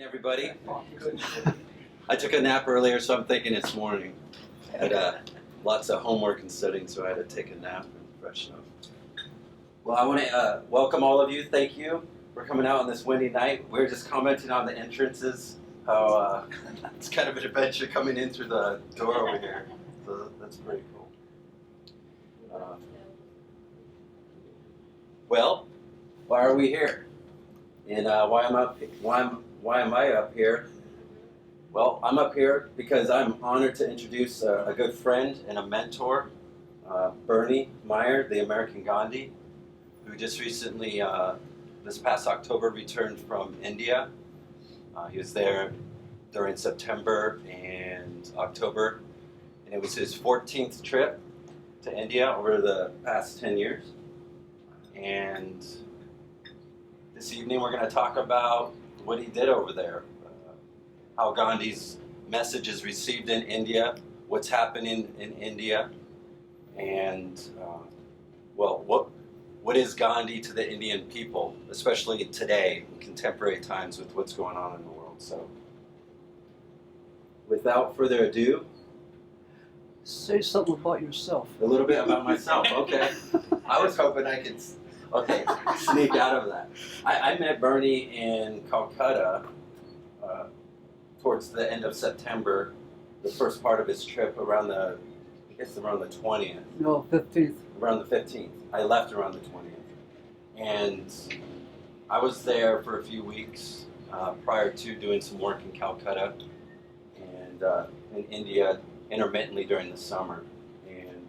Everybody. I took a nap earlier, so I'm thinking it's morning. I had lots of homework and studying, so I had to take a nap and freshen up. Well, I want to welcome all of you. Thank you for coming out on this windy night. We were just commenting on the entrances, how it's kind of an adventure coming in through the door over here. So that's pretty cool. Well, why are we here? And why am I up here? Well, I'm up here because I'm honored to introduce a good friend and a mentor, Bernie Meyer, the American Gandhi, who just recently, this past October, returned from India. He was there during September and October, and it was his 14th trip to India over the past 10 years. And this evening we're going to talk about what he did over there, how Gandhi's message is received in India, what's happening in India, and what is Gandhi to the Indian people, especially today, in contemporary times with what's going on in the world. So, without further ado, say something about yourself. a little bit about myself. Okay, I was hoping I could. Okay, sneak out of that. I met Bernie in Calcutta towards the end of September, the first part of his trip, around the 20th. No, 15th. Around the 15th. I left around the 20th. And I was there for a few weeks prior to doing some work in Calcutta and in India intermittently during the summer. And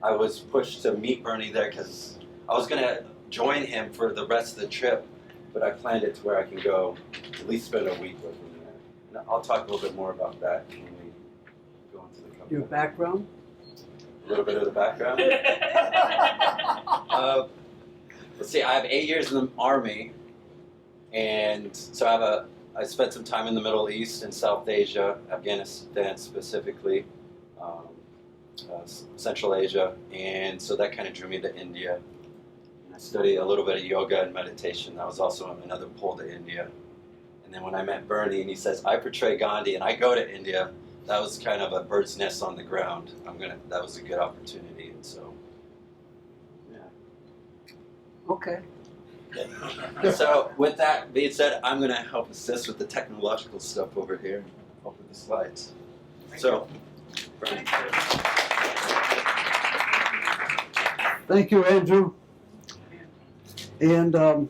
I was pushed to meet Bernie there because I was going to join him for the rest of the trip, but I planned it to where I can go at least spend a week with him there. And I'll talk a little bit more about that when we go into the company. Your background? A little bit of the background. Let's see, I have 8 years in the Army, and so I spent some time in the Middle East and South Asia, Afghanistan specifically, Central Asia, and so that kind of drew me to India. Studied a little bit of yoga and meditation. That was also another pull to India. And then when I met Bernie and he says, I portray Gandhi and I go to India, that was kind of a bird's nest on the ground. That was a good opportunity, and so, yeah. Okay. So with that being said, I'm going to help assist with the technological stuff over here, help with the slides. So, Bernie. Thank you, Andrew. And I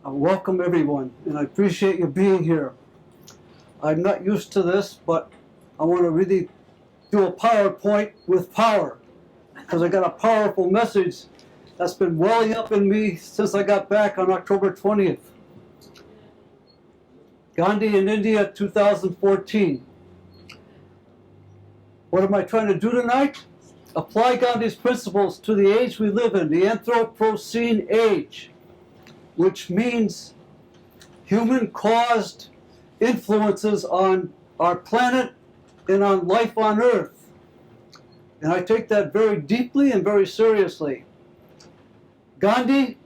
welcome everyone, and I appreciate you being here. I'm not used to this, but I want to really do a PowerPoint with power, because I got a powerful message that's been welling up in me since I got back on October 20th. Gandhi in India, 2014. What am I trying to do tonight? Apply Gandhi's principles to the age we live in, the Anthropocene age, which means human-caused influences on our planet and on life on Earth. And I take that very deeply and very seriously. Gandhi,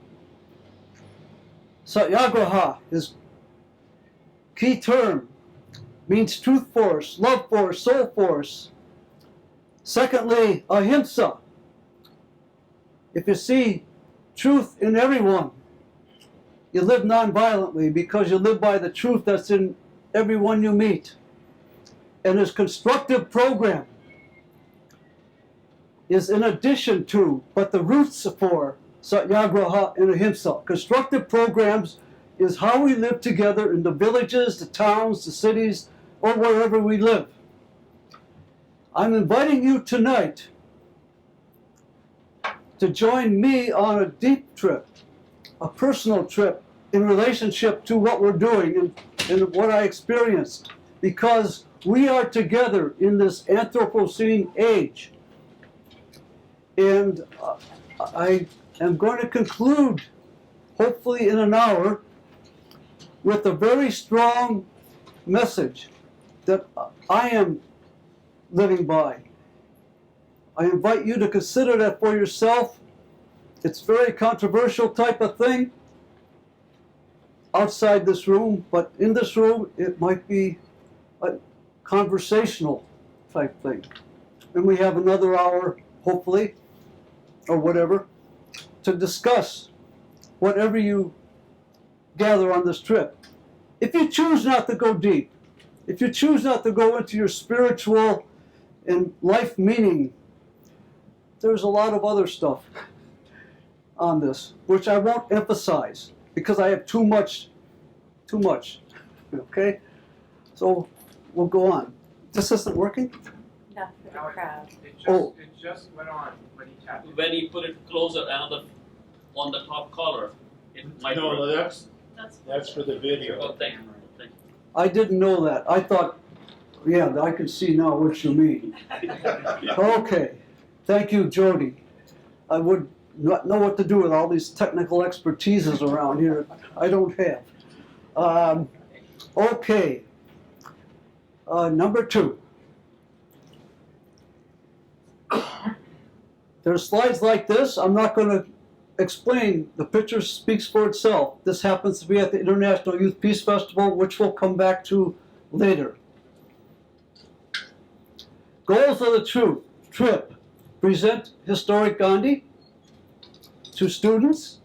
Satyagraha, his key term, means truth force, love force, soul force. Secondly, ahimsa. If you see truth in everyone, you live nonviolently because you live by the truth that's in everyone you meet. And his constructive program is in addition to, but the roots for Satyagraha and ahimsa. Constructive programs is how we live together in the villages, the towns, the cities, or wherever we live. I'm inviting you tonight to join me on a deep trip, a personal trip in relationship to what we're doing and what I experienced, because we are together in this Anthropocene age. And I am going to conclude, hopefully in an hour, with a very strong message that I am living by. I invite you to consider that for yourself. It's a very controversial type of thing. outside this room, but in this room it might be a conversational type thing. And we have another hour, hopefully, or whatever, to discuss whatever you gather on this trip. If you choose not to go deep, if you choose not to go into your spiritual and life meaning, there's a lot of other stuff on this, which I won't emphasize because I have too much, okay? So we'll go on. This isn't working? Not for the crowd. It just went on when he tapped it. When you put it closer, another on the top collar, it might No, work. that's for the video. Oh, thank you. Thank you. I didn't know that. I thought, yeah, I can see now what you mean. Okay. Thank you, Jody. I would not know what to do with all these technical expertises around here. I don't have. Okay. Number 2. There's slides like this. I'm not going to explain. The picture speaks for itself. This happens to be at the International Youth Peace Festival, which we'll come back to later. Goals of the trip. Present historic Gandhi to students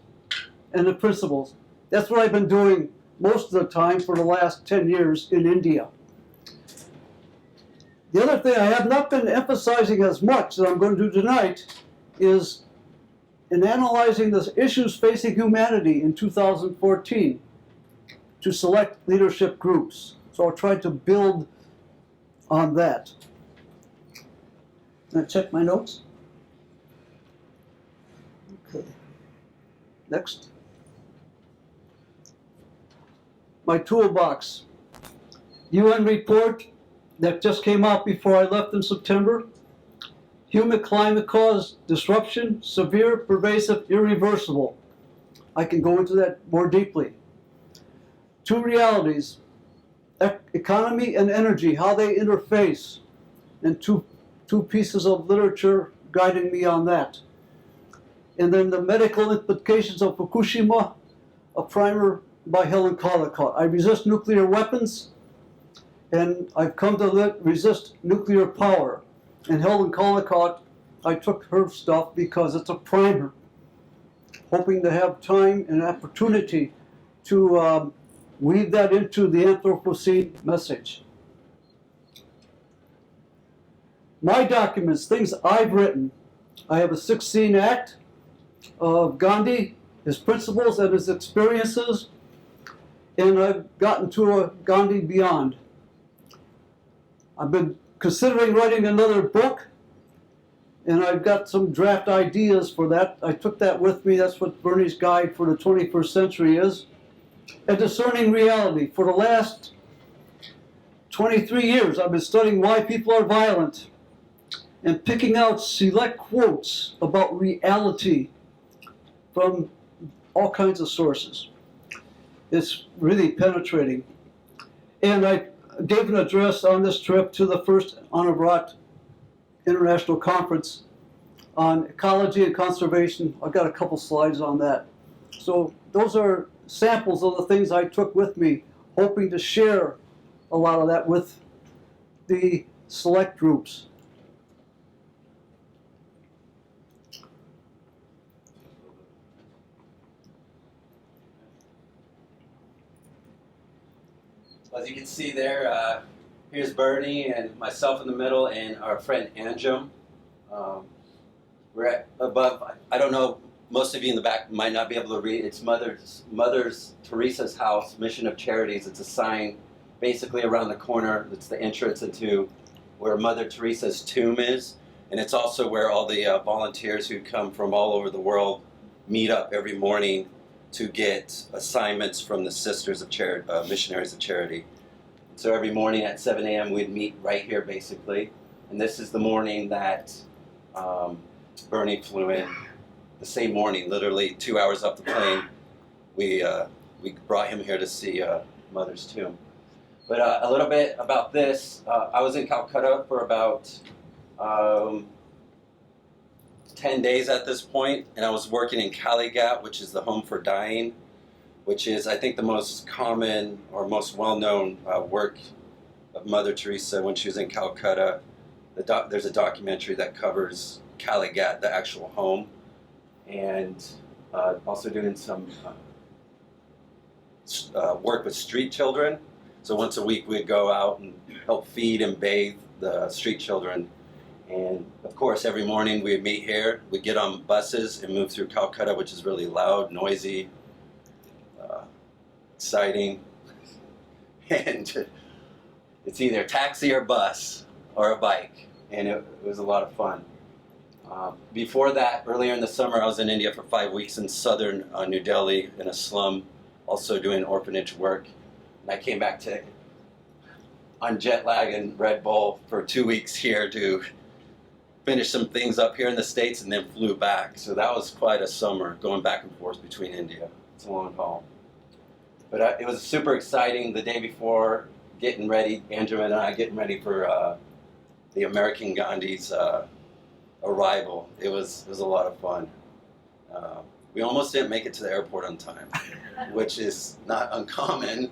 and the principals. That's what I've been doing most of the time for the last 10 years in India. The other thing I have not been emphasizing as much that I'm going to do tonight is in analyzing the issues facing humanity in 2014 to select leadership groups. So I'll try to build on that. Can I check my notes? Okay. Next. My toolbox. UN report that just came out before I left in September. Human climate caused disruption, severe, pervasive, irreversible. I can go into that more deeply. 2 realities, economy and energy, how they interface, and two pieces of literature guiding me on that. And then the medical implications of Fukushima, a primer by Helen Caldicott. I resist nuclear weapons, and I've come to resist nuclear power. And Helen Caldicott, I took her stuff because it's a primer, hoping to have time and opportunity to weave that into the Anthropocene message. My documents, things I've written, I have a 6-scene act of Gandhi, his principles and his experiences, and I've gotten to a Gandhi beyond. I've been considering writing another book, and I've got some draft ideas for that. I took that with me. That's what Bernie's Guide for the 21st Century is. And discerning reality. For the last 23 years, I've been studying why people are violent and picking out select quotes about reality from all kinds of sources. It's really penetrating. And I gave an address on this trip to the first Anavrat International Conference on ecology and conservation. I've got a couple slides on that. So those are samples of the things I took with me, hoping to share a lot of that with the select groups. As you can see there, here's Bernie and myself in the middle, and our friend Andrew. We're at above. I don't know. Most of you in the back might not be able to read. It's Mother Teresa's house, Mission of Charities. It's a sign, basically around the corner. It's the entrance into where Mother Teresa's tomb is, and it's also where all the volunteers who come from all over the world meet up every morning to get assignments from the Sisters of Charity, Missionaries of Charity. So every morning at 7 a.m. we'd meet right here, basically. And this is the morning that Bernie flew in. The same morning, literally 2 hours off the plane, we brought him here to see Mother's tomb. But a little bit about this. I was in Calcutta for about 10 days at this point, and I was working in Kalighat, which is the home for dying. which is, I think, the most common or most well-known work of Mother Teresa when she was in Calcutta. There's a documentary that covers Caligat, the actual home, and also doing some work with street children. So once a week we'd go out and help feed and bathe the street children. And of course, every morning we'd meet here. We'd get on buses and move through Calcutta, which is really loud, noisy, exciting. And it's either taxi or bus or a bike. And it was a lot of fun. Before that, earlier in the summer, I was in India for 5 weeks in southern New Delhi in a slum, also doing orphanage work. And I came back on jet lag and Red Bull for 2 weeks here to finish some things up here in the States and then flew back. So that was quite a summer going back and forth between India. It's a long haul. But it was super exciting the day before, getting ready, Andrew and I getting ready for the American Gandhi's arrival. It was a lot of fun. We almost didn't make it to the airport on time, which is not uncommon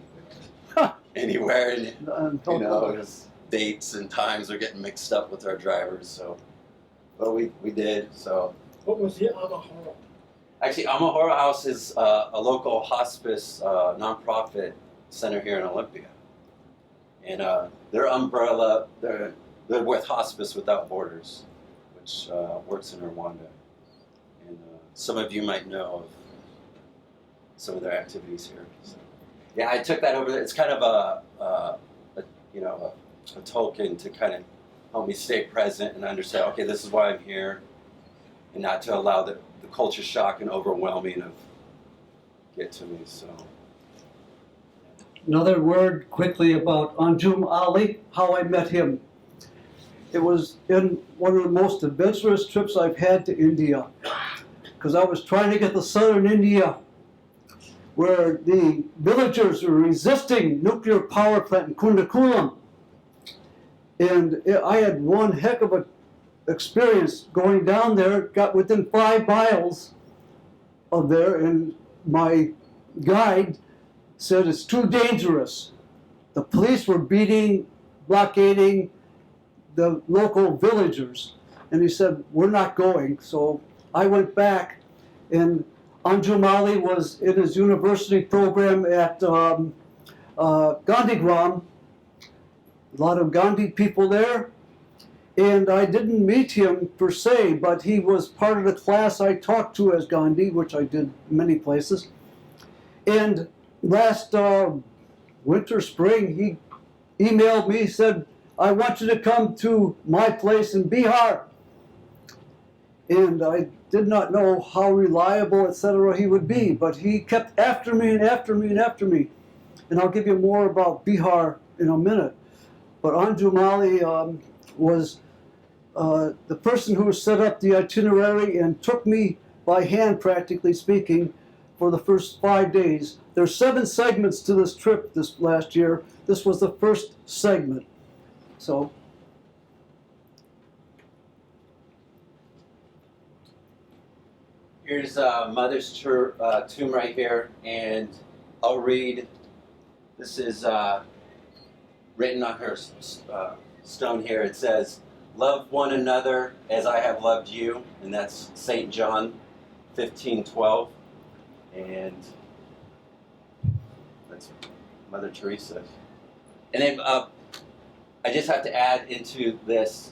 anywhere. And, you know, dates and times are getting mixed up with our drivers. So, but we did. So. What was the other horror? Actually, Amahora House is a local hospice nonprofit center here in Olympia, and their umbrella, they're with Hospice Without Borders, which works in Rwanda, and some of you might know of some of their activities here. So, yeah, I took that over there. It's kind of a token to kind of help me stay present and understand. Okay, this is why I'm here, and not to allow the culture shock and overwhelming of get to me. So Another word quickly about Anjum Ali, how I met him. It was in one of the most adventurous trips I've had to India, because I was trying to get to southern India, where the villagers were resisting nuclear power plant in Kundakulam. And I had one heck of an experience going down there, got within 5 miles of there, and my guide said it's too dangerous. The police were beating, blockading the local villagers. And he said, we're not going. So I went back, and Anjum Ali was in his university program at Gandhigram. A lot of Gandhi people there. And I didn't meet him per se, but he was part of the class I talked to as Gandhi, which I did many places. And last winter, spring, he emailed me, said, I want you to come to my place in Bihar. And I did not know how reliable, etc. he would be, but he kept after me and after me and after me. And I'll give you more about Bihar in a minute. But Anjum Ali was the person who set up the itinerary and took me by hand, practically speaking, for the first 5 days. There's 7 segments to this trip this last year. This was the first segment. So, here's Mother's tomb right here, and I'll read. This is written on her stone here. It says, love one another as I have loved you, and that's St. John 15:12, and that's Mother Teresa. And then I just have to add into this,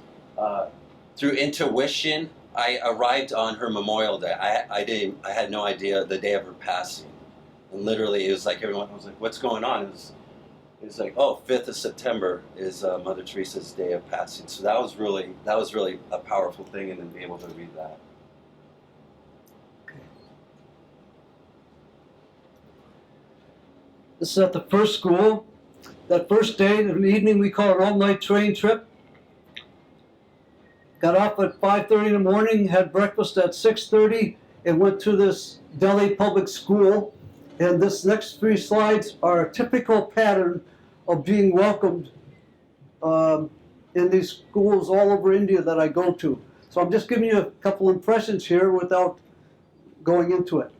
through intuition, I arrived on her Memorial Day. I had no idea the day of her passing, and literally it was like everyone was like, what's going on? It was like, oh, 5th of September is Mother Teresa's day of passing. So that was really a powerful thing, and then be able to read that. okay. This is at the first school. That first day, in the evening, we call it an all-night train trip. Got off at 5:30 in the morning, had breakfast at 6:30, and went to this Delhi public school. And this next 3 slides are a typical pattern of being welcomed in these schools all over India that I go to. So I'm just giving you a couple impressions here without going into it.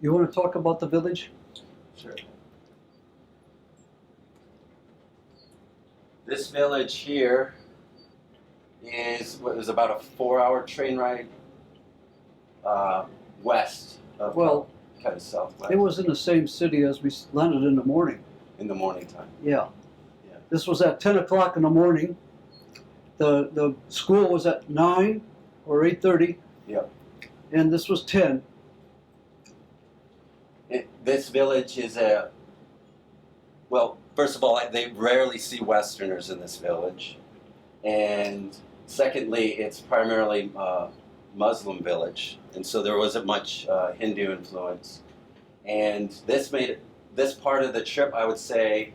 You want to talk about the village? Sure. This village here was about a 4-hour train ride west of Well, kind of southwest. it was in the same city as we landed in the morning. In the morning time. Yeah. Yeah. This was at 10 o'clock in the morning. The school was at 9 or 8:30. Yep. And this was 10. This village is well, first of all, they rarely see Westerners in this village. And secondly, it's primarily a Muslim village. And so there wasn't much Hindu influence. And this part of the trip, I would say,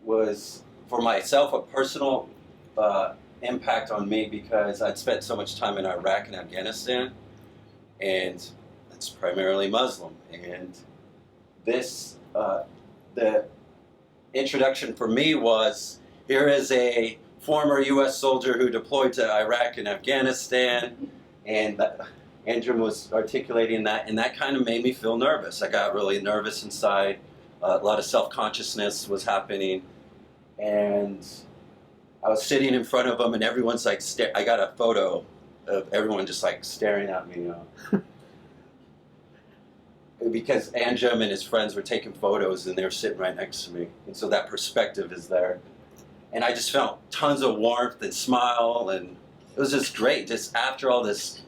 was for myself a personal impact on me because I'd spent so much time in Iraq and Afghanistan, and it's primarily Muslim. And this, the introduction for me was, here is a former U.S. soldier who deployed to Iraq and Afghanistan, and Andrew was articulating that, and that kind of made me feel nervous. I got really nervous inside. A lot of self-consciousness was happening, and I was sitting in front of him, and everyone's like, I got a photo of everyone just like staring at me, because Anjum and his friends were taking photos, and they were sitting right next to me, and so that perspective is there. And I just felt tons of warmth and smile, and it was just great. Just after all this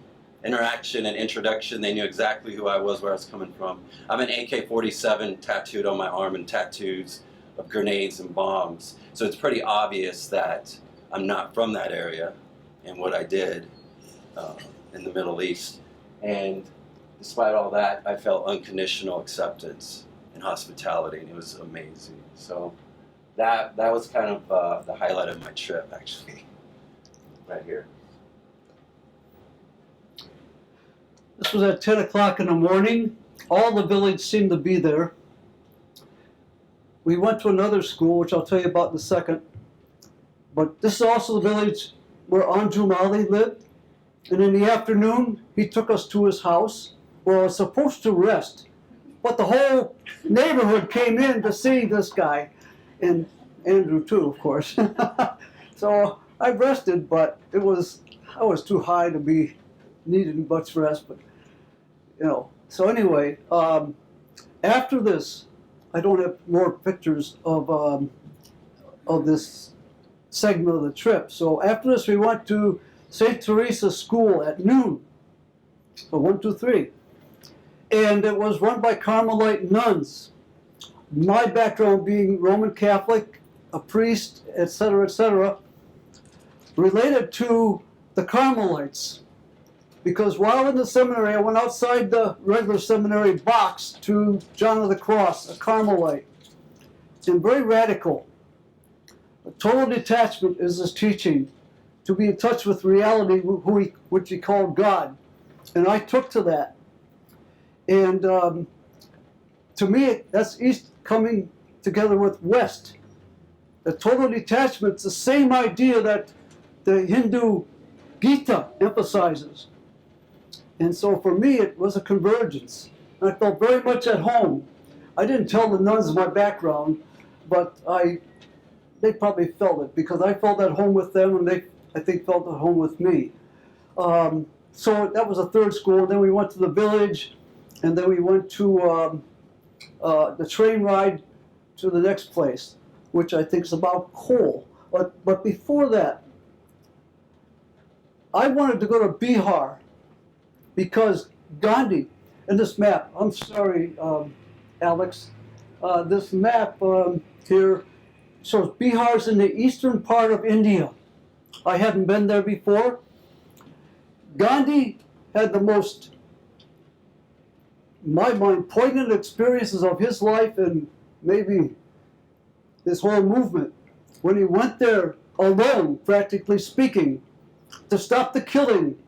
interaction and introduction, they knew exactly who I was, where I was coming from. I'm an AK-47 tattooed on my arm, and tattoos of grenades and bombs. So it's pretty obvious that I'm not from that area and what I did in the Middle East. And despite all that, I felt unconditional acceptance and hospitality, and it was amazing. So that was kind of the highlight of my trip, actually, right here. This was at 10 o'clock in the morning. All the village seemed to be there. We went to another school, which I'll tell you about in a second. But this is also the village where Andrew Burgess lived. And in the afternoon, he took us to his house where I was supposed to rest. But the whole neighborhood came in to see this guy. And Andrew too, of course. So I rested, but I was too high to be needing much rest. But so anyway, after this, I don't have more pictures of this segment of the trip. So after this, we went to St. Teresa's School at noon. So 1, 2, 3. And it was run by Carmelite nuns. My background being Roman Catholic, a priest, etc., related to the Carmelites. Because while in the seminary, I went outside the regular seminary box to John of the Cross, a Carmelite. And very radical. A total detachment is his teaching, to be in touch with reality, which he called God. And I took to that. And to me, that's East coming together with West. The total detachment is the same idea that the Hindu Gita emphasizes. And so for me, it was a convergence. And I felt very much at home. I didn't tell the nuns my background, but they probably felt it because I felt at home with them, and they, I think, felt at home with me. So that was a third school. Then we went to the village, and then we went to the train ride to the next place, which I think is about coal. But before that, I wanted to go to Bihar because Gandhi, in this map, I'm sorry, Alex, this map here shows Bihar's in the eastern part of India. I hadn't been there before. Gandhi had the most, in my mind, poignant experiences of his life and maybe this whole movement when he went there alone, practically speaking, to stop the killing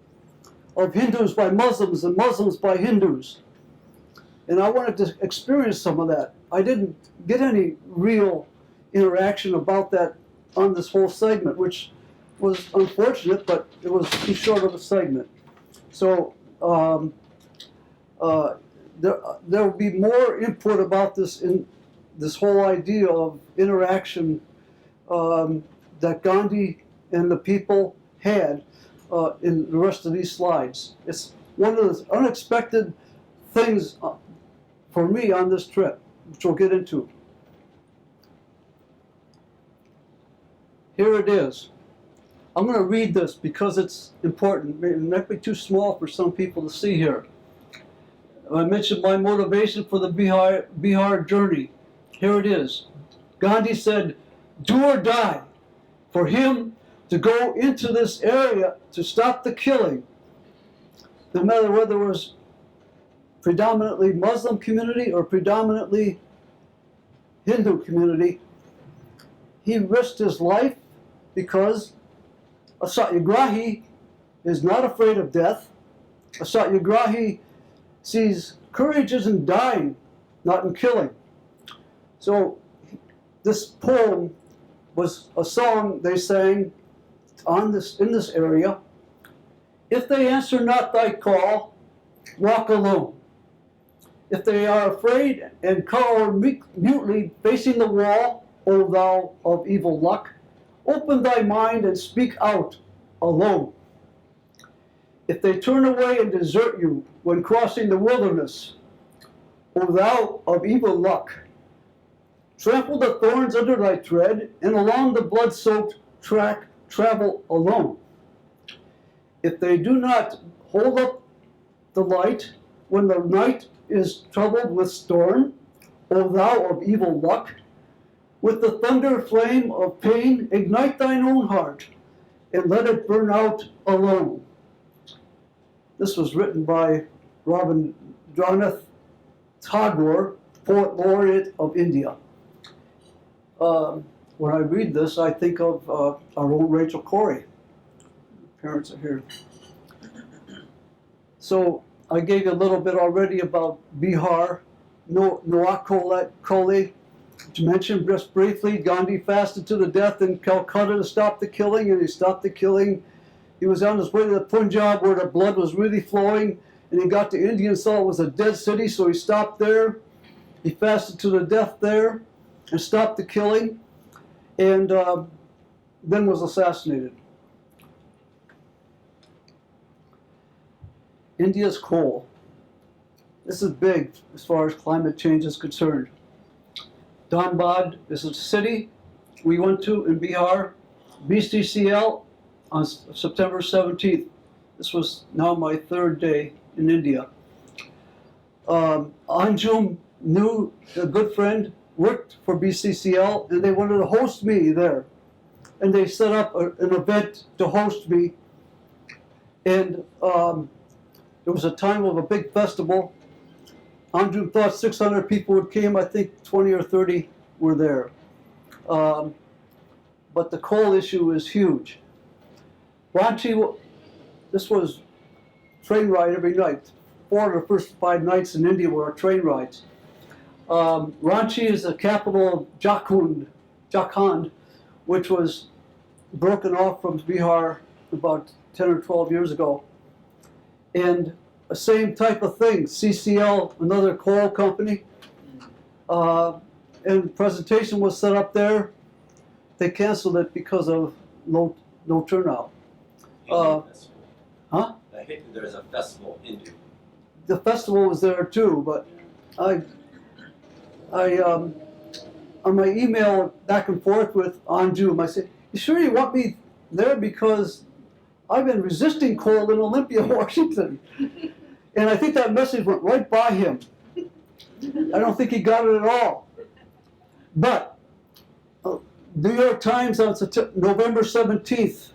of Hindus by Muslims and Muslims by Hindus. And I wanted to experience some of that. I didn't get any real interaction about that on this whole segment, which was unfortunate, but it was too short of a segment. So There will be more input about this in this whole idea of interaction that Gandhi and the people had in the rest of these slides. It's one of the unexpected things for me on this trip, which we'll get into. Here it is. I'm going to read this because it's important. It might be too small for some people to see here. I mentioned my motivation for the Bihar journey. Here it is. Gandhi said, "Do or die." For him to go into this area to stop the killing, no matter whether it was predominantly Muslim community or predominantly Hindu community, he risked his life because a Satyagrahi is not afraid of death. A Satyagrahi sees courage is in dying, not in killing. So this poem was a song they sang in this area. If they answer not thy call, walk alone. If they are afraid and cower mutely facing the wall, O thou of evil luck, open thy mind and speak out alone. If they turn away and desert you when crossing the wilderness, O thou of evil luck, trample the thorns under thy tread, and along the blood-soaked track travel alone. If they do not hold up the light when the night is troubled with storm, O thou of evil luck, with the thunder flame of pain ignite thine own heart, and let it burn out alone. This was written by Rabindranath Tagore, poet laureate of India. When I read this, I think of our own Rachel Corrie. Parents are here. So I gave you a little bit already about Bihar. Noah Kohli, to mention just briefly, Gandhi fasted to the death in Calcutta to stop the killing, and he stopped the killing. He was on his way to the Punjab where the blood was really flowing, and he got to India and saw it was a dead city, so he stopped there. He fasted to the death there and stopped the killing, and then was assassinated. India's coal. This is big as far as climate change is concerned. Dhanbad is a city we went to in Bihar, BCCL, on September 17th. This was now my third day in India. Anjum knew a good friend, worked for BCCL, and they wanted to host me there. And they set up an event to host me. And it was a time of a big festival. Andrew thought 600 people would come. I think 20 or 30 were there. But the coal issue is huge. Ranchi, this was train ride every night. 4 of the first 5 nights in India were train rides. Ranchi is the capital of Jharkhand, which was broken off from Bihar about 10 or 12 years ago. And the same type of thing, CCL, another coal company, and the presentation was set up there. They canceled it because of no turnout. Huh? I hate that there's a festival in India. The festival was there too, but I on my email back and forth with Anjum, I said, "You sure you want me there? Because I've been resisting coal in Olympia, Washington." And I think that message went right by him. I don't think he got it at all. But New York Times on November 17th,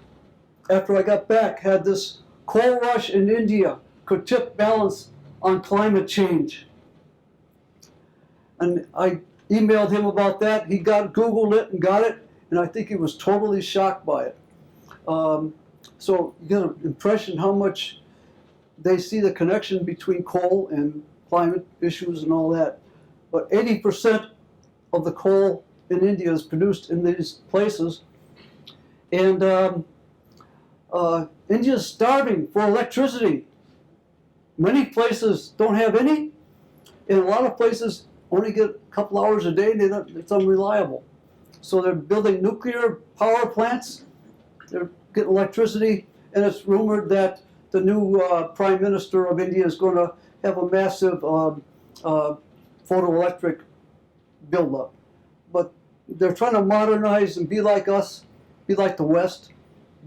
after I got back, had this coal rush in India could tip balance on climate change. And I emailed him about that. He Googled it and got it, and I think he was totally shocked by it. So you get an impression how much they see the connection between coal and climate issues and all that. But 80% of the coal in India is produced in these places. And India's starving for electricity. Many places don't have any, and a lot of places only get a couple hours a day, and it's unreliable. So they're building nuclear power plants, they're getting electricity, and it's rumored that the new Prime Minister of India is going to have a massive photoelectric buildup. But they're trying to modernize and be like us, be like the West,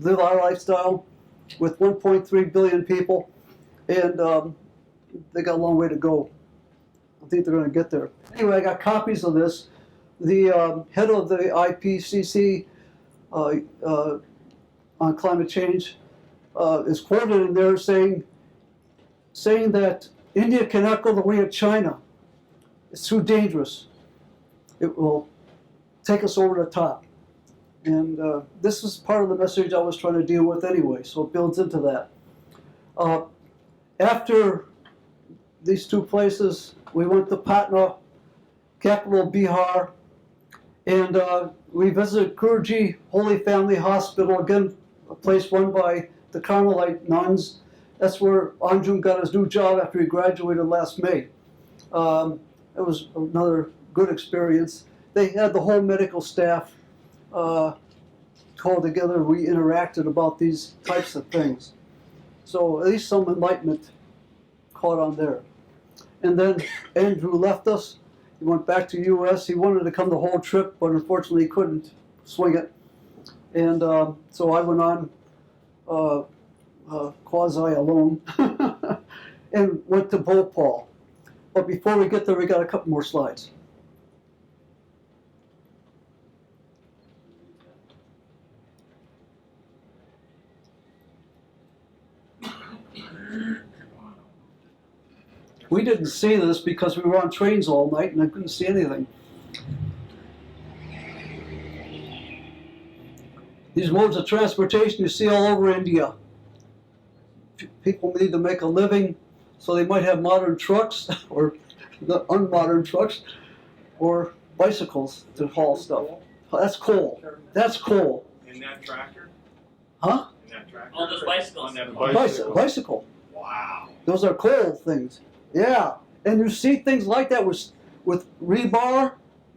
live our lifestyle with 1.3 billion people, and they got a long way to go. I think they're going to get there. Anyway, I got copies of this. The head of the IPCC on climate change is quoted in there saying that India cannot go the way of China. It's too dangerous. It will take us over the top. And this is part of the message I was trying to deal with anyway, so it builds into that. After these two places, we went to Patna, capital of Bihar, and we visited Kurji Holy Family Hospital, again, a place run by the Carmelite nuns. That's where Anjum got his new job after he graduated last May. It was another good experience. They had the whole medical staff called together. We interacted about these types of things. So at least some enlightenment caught on there. And then Andrew left us. He went back to U.S. He wanted to come the whole trip, but unfortunately he couldn't swing it. And so I went on quasi alone and went to Bhopal. But before we get there, we got a couple more slides. We didn't see this because we were on trains all night and I couldn't see anything. These modes of transportation you see all over India. People need to make a living, so they might have modern trucks or the unmodern trucks or bicycles to haul stuff. That's coal. That's coal. In that tractor? Huh? In that tractor? On those bicycles. On that Bicycle. Wow. Those are coal things. Yeah. And you see things like that with rebar,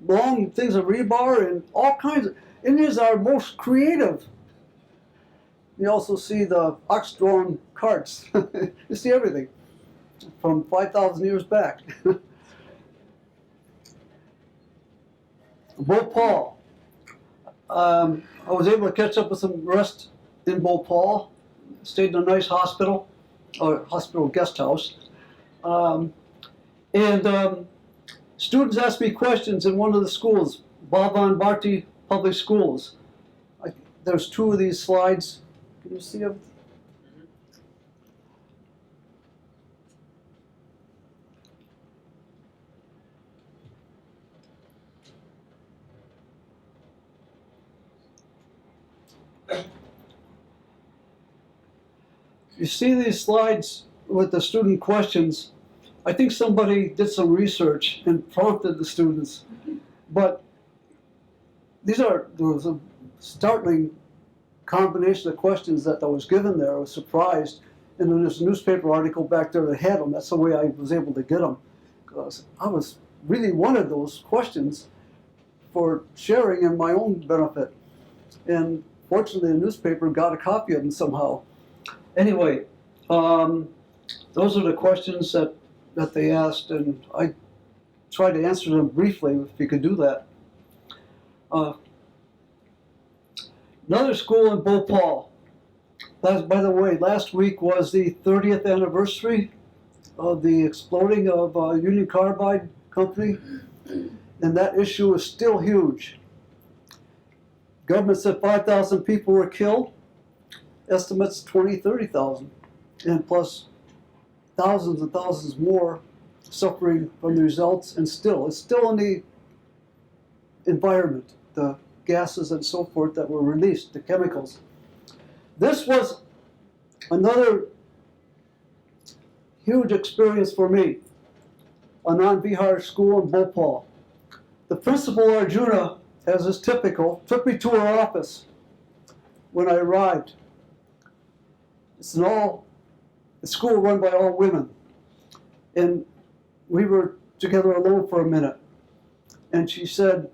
long things of rebar and all kinds of. Indians are most creative. You also see the ox-drawn carts. You see everything from 5,000 years back. Bhopal. I was able to catch up with some rest in Bhopal. Stayed in a nice hospital, or hospital guest house. Students asked me questions in one of the schools, Bhavan Bharti Public Schools. There's two of these slides. Can you see them? You see these slides with the student questions. I think somebody did some research and prompted the students, but there was a startling combination of questions that I was given there. I was surprised. And then there's a newspaper article back there that had them. That's the way I was able to get them. Because I really wanted those questions for sharing in my own benefit. And fortunately, the newspaper got a copy of them somehow. Anyway, those are the questions that they asked, and I tried to answer them briefly, if you could do that. Another school in Bhopal. By the way, last week was the 30th anniversary of the exploding of Union Carbide Company, and that issue is still huge. Government said 5,000 people were killed. Estimates 30,000, and plus thousands and thousands more suffering from the results, and it's still in the environment, the gases and so forth that were released, the chemicals. This was another huge experience for me, a non-Bihar school in Bhopal. The principal, Arjuna, as is typical, took me to her office when I arrived. It's a school run by all women. And we were together alone for a minute. And she said,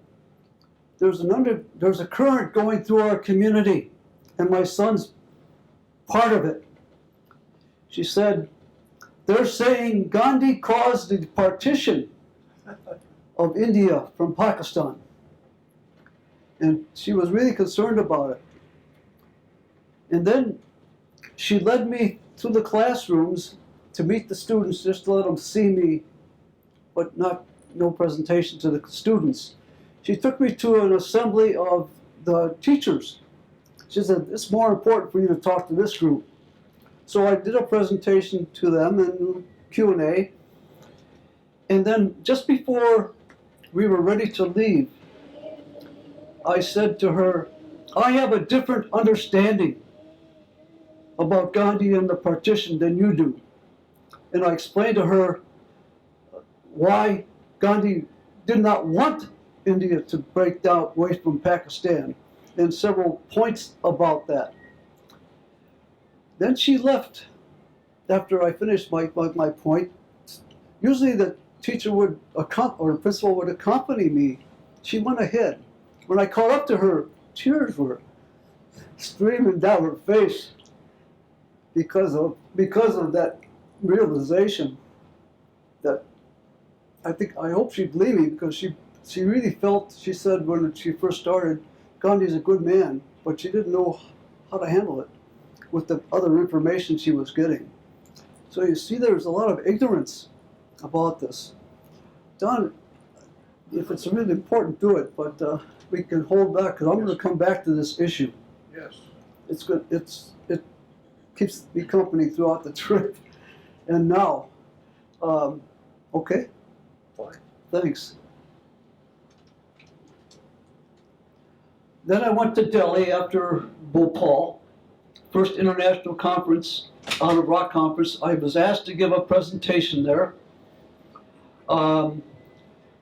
there's a current going through our community, and my son's part of it. She said, they're saying Gandhi caused the partition of India from Pakistan. And she was really concerned about it. And then she led me to the classrooms to meet the students, just to let them see me, but no presentation to the students. She took me to an assembly of the teachers. She said, it's more important for you to talk to this group. So I did a presentation to them and Q&A. And then just before we were ready to leave, I said to her, I have a different understanding about Gandhi and the partition than you do. And I explained to her why Gandhi did not want India to break down away from Pakistan, and several points about that. Then she left after I finished my point. Usually the teacher would or the principal would accompany me. She went ahead. When I called up to her, tears were streaming down her face because of that realization that I hope she believed me, because she really felt, she said when she first started, Gandhi's a good man, but she didn't know how to handle it with the other information she was getting. So you see, there's a lot of ignorance about this. Don, if it's really important, do it, but we can hold back, because I'm going to come back to this issue. Yes. It's good. It keeps me company throughout the trip. And now, okay? Fine. Thanks. Then I went to Delhi after Bhopal, first international conference, on a rock conference. I was asked to give a presentation there. And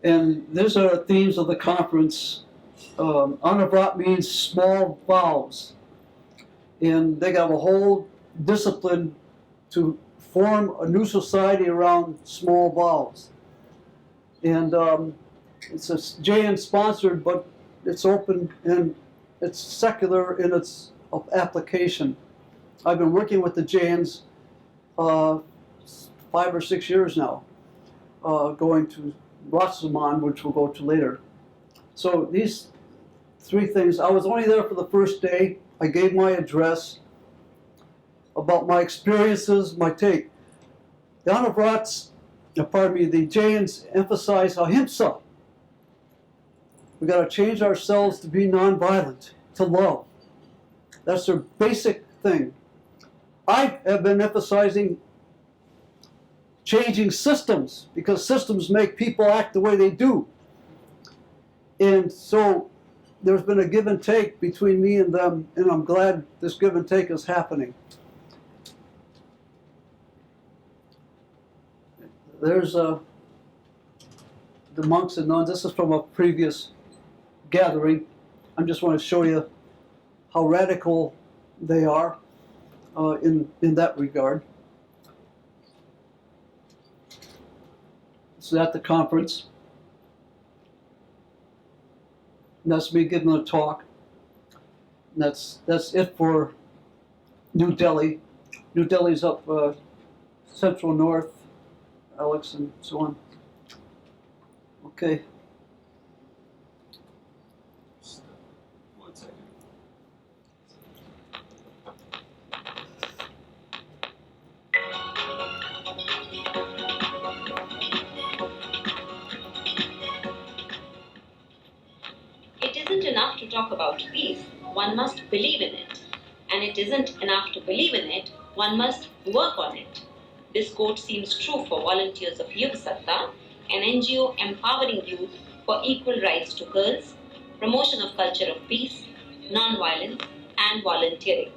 these are the themes of the conference. Anavrat means small vowels. And they got a whole discipline to form a new society around small vowels. And it's a JN sponsored, but it's open and it's secular in its application. I've been working with the JNs 5 or 6 years now, going to Ratsaman, which we'll go to later. So these 3 things, I was only there for the first day. I gave my address about my experiences, my take. The Anavrats, the Jains emphasize ahimsa. We got to change ourselves to be nonviolent, to love. That's their basic thing. I have been emphasizing changing systems, because systems make people act the way they do. And so there's been a give and take between me and them, and I'm glad this give and take is happening. There's the monks and nuns. This is from a previous gathering. I just want to show you how radical they are in that regard. This is at the conference. And that's me giving a talk. And that's it for New Delhi. New Delhi's up central north, Alex, and so on. Okay. One second. It isn't enough to talk about peace, one must believe in it. And it isn't enough to believe in it, one must work on it. This quote seems true for volunteers of Yuva Satta, an NGO empowering youth for equal rights to girls, promotion of culture of peace, non-violence, and volunteering.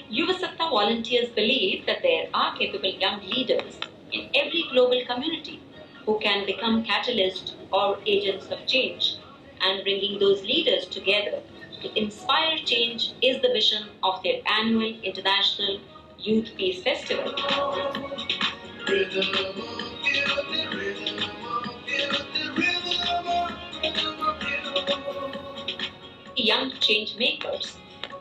Yuva Satta volunteers believe that there are capable young leaders in every global community who can become catalysts or agents of change, and bringing those leaders together to inspire change is the vision of their annual International Youth Peace Festival. young change makers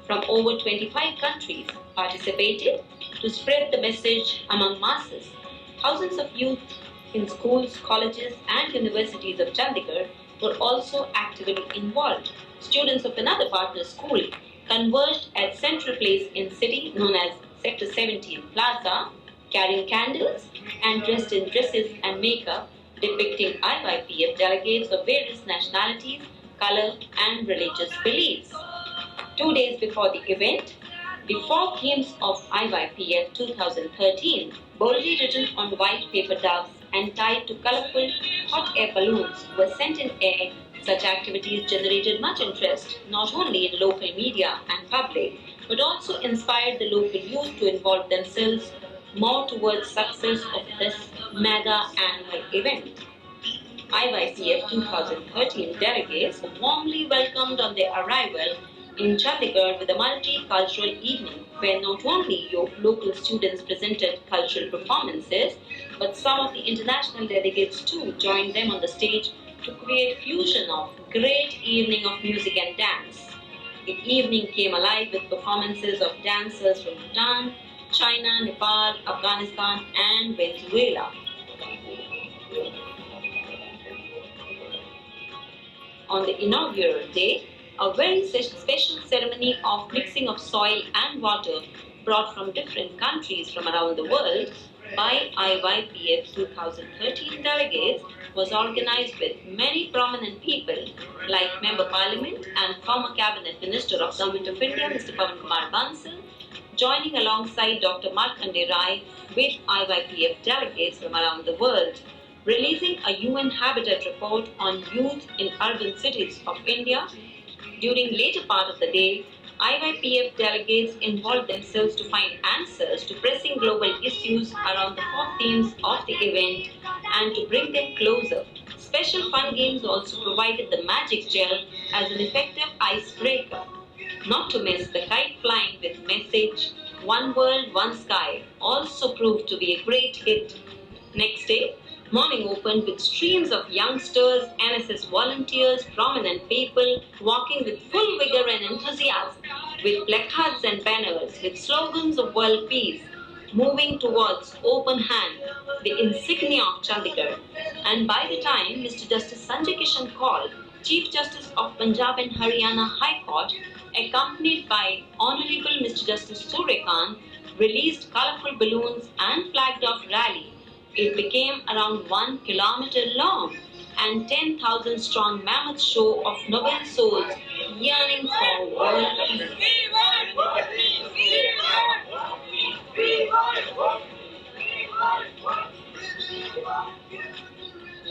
from over 25 countries participated to spread the message among masses. Thousands of youth in schools, colleges, and universities of Chandigarh were also actively involved. Students of another partner school converged at Central Place in city known as Sector 17 Plaza, carrying candles and dressed in dresses and makeup depicting IYPF delegates of various nationalities, color, and religious beliefs. 2 days before the event, the 4 themes of IYPF 2013, boldly written on white paper doves and tied to colorful hot air balloons, were sent in air. Such activities generated much interest, not only in local media and public, but also inspired the local youth to involve themselves more towards success of this mega annual event. IYPF 2013 delegates were warmly welcomed on their arrival in Chandigarh with a multicultural evening where not only local students presented cultural performances, but some of the international delegates too joined them on the stage to create fusion of great evening of music and dance. The evening came alive with performances of dancers from Bhutan, China, Nepal, Afghanistan, and Venezuela. On the inaugural day, a very special ceremony of mixing of soil and water brought from different countries from around the world by IYPF 2013 delegates was organized with many prominent people like Member Parliament and former Cabinet Minister of Government of India, Mr. Pawan Kumar Bansal, joining alongside Dr. Markande Rai with IYPF delegates from around the world, releasing a UN Habitat report on youth in urban cities of India. During later part of the day, IYPF delegates involved themselves to find answers to pressing global issues around the 4 themes of the event and to bring them closer. Special fun games also provided the magic gel as an effective icebreaker. Not to miss, the kite flying with message "One World, One Sky" also proved to be a great hit. Next day, morning opened with streams of youngsters, NSS volunteers, prominent people walking with full vigor and enthusiasm, with placards and banners, with slogans of world peace, moving towards Open Hand, the insignia of Chandigarh. And by the time Mr. Justice Sanjay Kishan Kaul, Chief Justice of Punjab and Haryana High Court, accompanied by Honorable Mr. Justice Suryakant, released colorful balloons and flagged off rally, it became around 1 kilometer long and 10,000 strong mammoth show of noble souls yearning for world peace.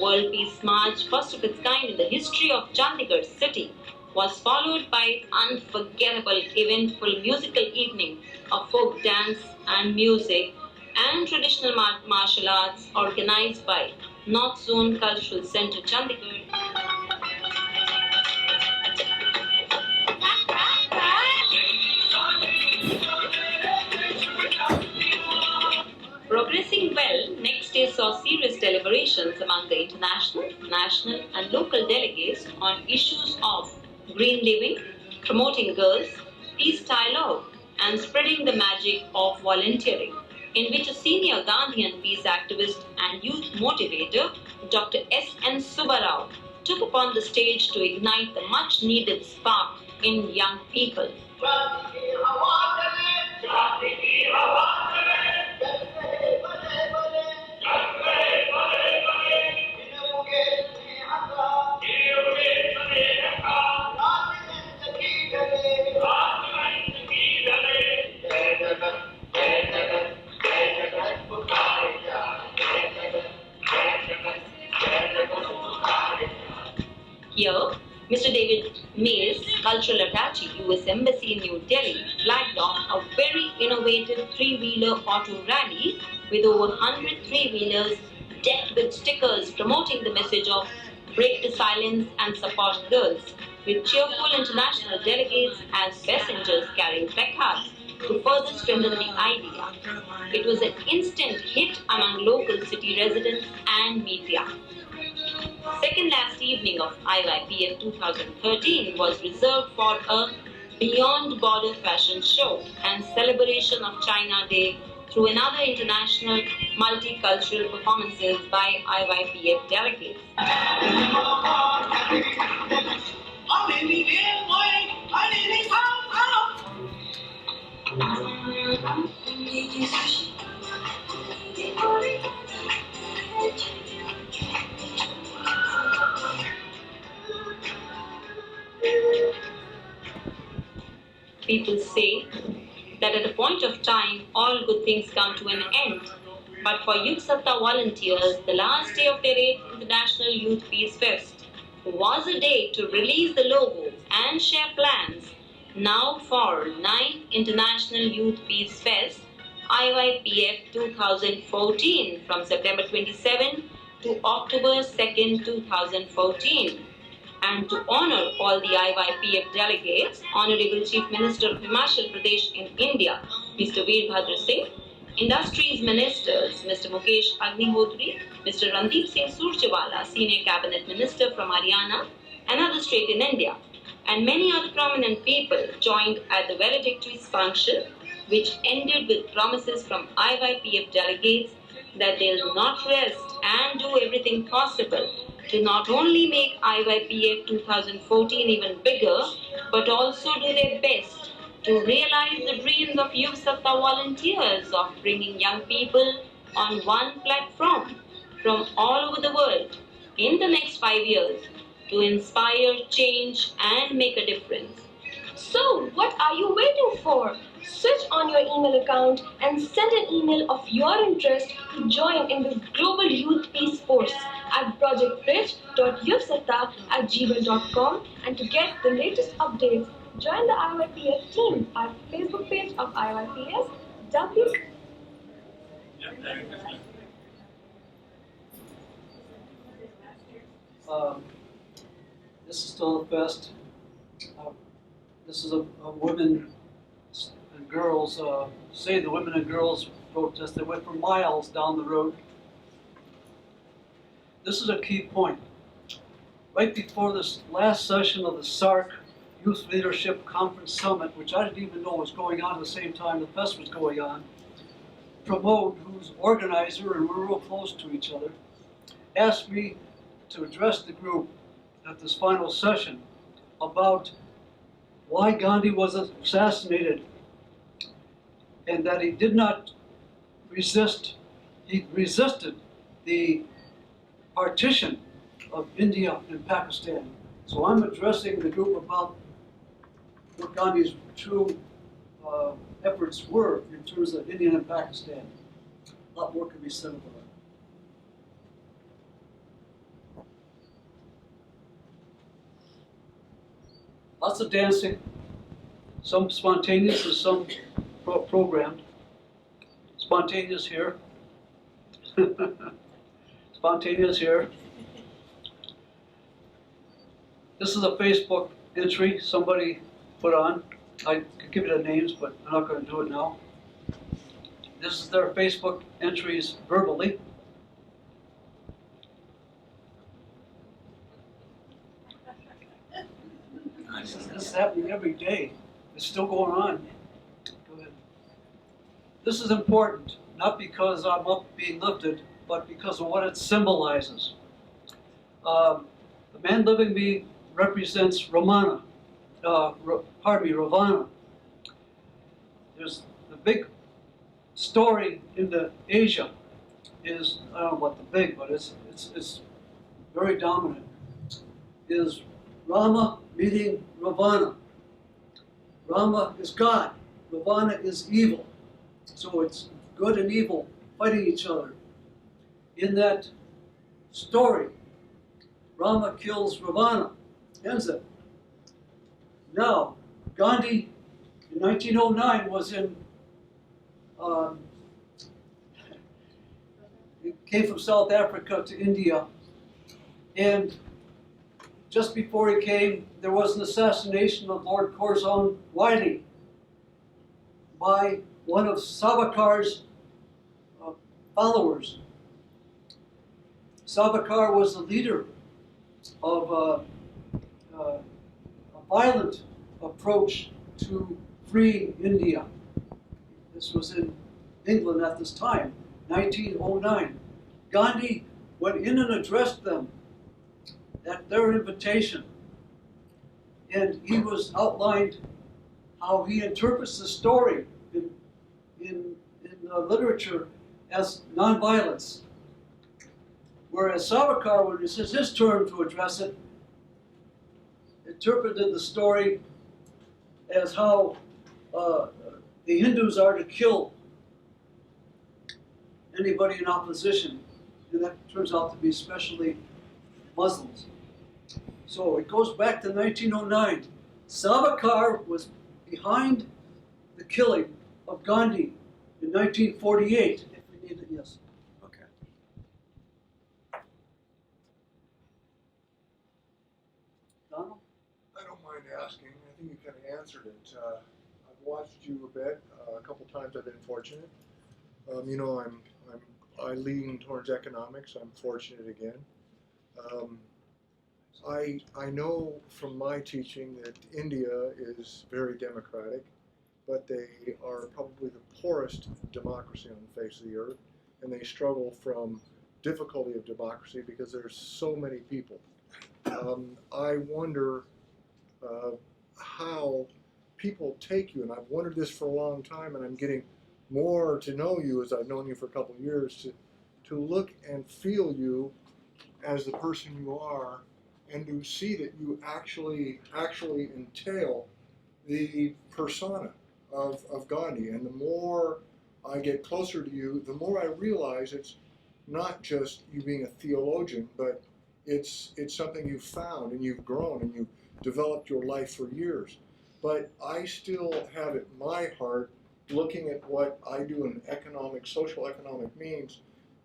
World Peace March, first of its kind in the history of Chandigarh city, was followed by an unforgettable, eventful musical evening of folk dance and music and traditional martial arts organized by North Zone Cultural Centre Chandigarh. Progressing well, next day saw serious deliberations among the international, national and local delegates on issues of green living, promoting girls, peace dialogue and spreading the magic of volunteering, in which a senior Gandhian peace activist and youth motivator, Dr. S.N. Subbarao, took upon the stage to ignite the much-needed spark in young people. Here, Mr. David Mays, cultural attaché, U.S. Embassy in New Delhi, flagged off a very innovative three-wheeler auto rally with over 100 three-wheelers decked with stickers promoting the message of break the silence and support girls, with cheerful international delegates as passengers carrying placards to further strengthen the idea. It was an instant hit among local city residents and media. second last evening of IYPF 2013 was reserved for a beyond border fashion show and celebration of China Day through another international multicultural performances by IYPF delegates. People say that at a point of time, all good things come to an end. But for Yuv Satta volunteers, the last day of their 8th International Youth Peace Fest was a day to release the logo and share plans now for 9th International Youth Peace Fest, IYPF 2014 from September 27 to October 2nd, 2014. And to honor all the IYPF delegates, Honorable Chief Minister of Himachal Pradesh in India, Mr. Veerbhadra Singh, Industries Ministers, Mr. Mukesh Agnihotri, Mr. Randeep Singh Surjewala, Senior Cabinet Minister from Haryana, another state in India, and many other prominent people joined at the valedictories function, which ended with promises from IYPF delegates that they'll not rest and do everything possible to not only make IYPF 2014 even bigger, but also do their best to realize the dreams of Yuv Satta volunteers of bringing young people on one platform from all over the world in the next 5 years to inspire change and make a difference. So, what are you waiting for? Switch on your email account and send an email of your interest to join in this global youth peace force at projectbridge.yuvsatta@gmail.com, and to get the latest updates, join the IYPS team at Facebook page of IYPS W. This is still a fest. This is a women and girls, say the women and girls protest. They went for miles down the road. This is a key point. Right before this last session of the SARC Youth Leadership Conference Summit, which I didn't even know was going on at the same time the fest was going on, Pramod, who's organizer, and we're real close to each other, asked me to address the group at this final session about why Gandhi was assassinated, and that he did not resist, he resisted the partition of India and Pakistan. So I'm addressing the group about what Gandhi's true efforts were in terms of India and Pakistan. A lot more can be said about it. Lots of dancing, some spontaneous and some programmed. Spontaneous here. Spontaneous here. This is a Facebook entry somebody put on. I could give you the names, but I'm not going to do it now. This is their Facebook entries verbally. This is happening every day. It's still going on. Go ahead. This is important, not because I'm up being lifted, but because of what it symbolizes. The man living me represents Ravana. There's the big story in the Asia is, I don't know what the big, but it's very dominant, is Rama meeting Ravana. Rama is God, Ravana is evil. So it's good and evil fighting each other. In that story, Rama kills Ravana, ends it. Now, Gandhi in 1909 was in, he came from South Africa to India, and just before he came, there was an assassination of Lord Curzon Wyllie by one of Savarkar's followers. Savarkar was the leader of a violent approach to freeing India. This was in England at this time, 1909. Gandhi went in and addressed them at their invitation. And he was outlined how he interprets the story in literature as nonviolence. Whereas Savarkar, when it was his turn to address it, interpreted the story as how the Hindus are to kill anybody in opposition, and that turns out to be especially Muslims. So it goes back to 1909. Savarkar was behind the killing of Gandhi in 1948. If we need it, yes. Okay. Donald? I don't mind asking. I think you kind of answered it. I've watched you a bit. A couple times I've been fortunate. You know, I lean towards economics. I'm fortunate again. I know from my teaching that India is very democratic, but they are probably the poorest democracy on the face of the earth, and they struggle from difficulty of democracy because there's so many people. I wonder how people take you, and I've wondered this for a long time, and I'm getting more to know you as I've known you for a couple of years, to look and feel you as the person you are, and to see that you actually entail the persona of Gandhi. And the more I get closer to you, the more I realize it's not just you being a theologian, but it's something you've found and you've grown and you've developed your life for years. But I still have at my heart, looking at what I do in social economic means,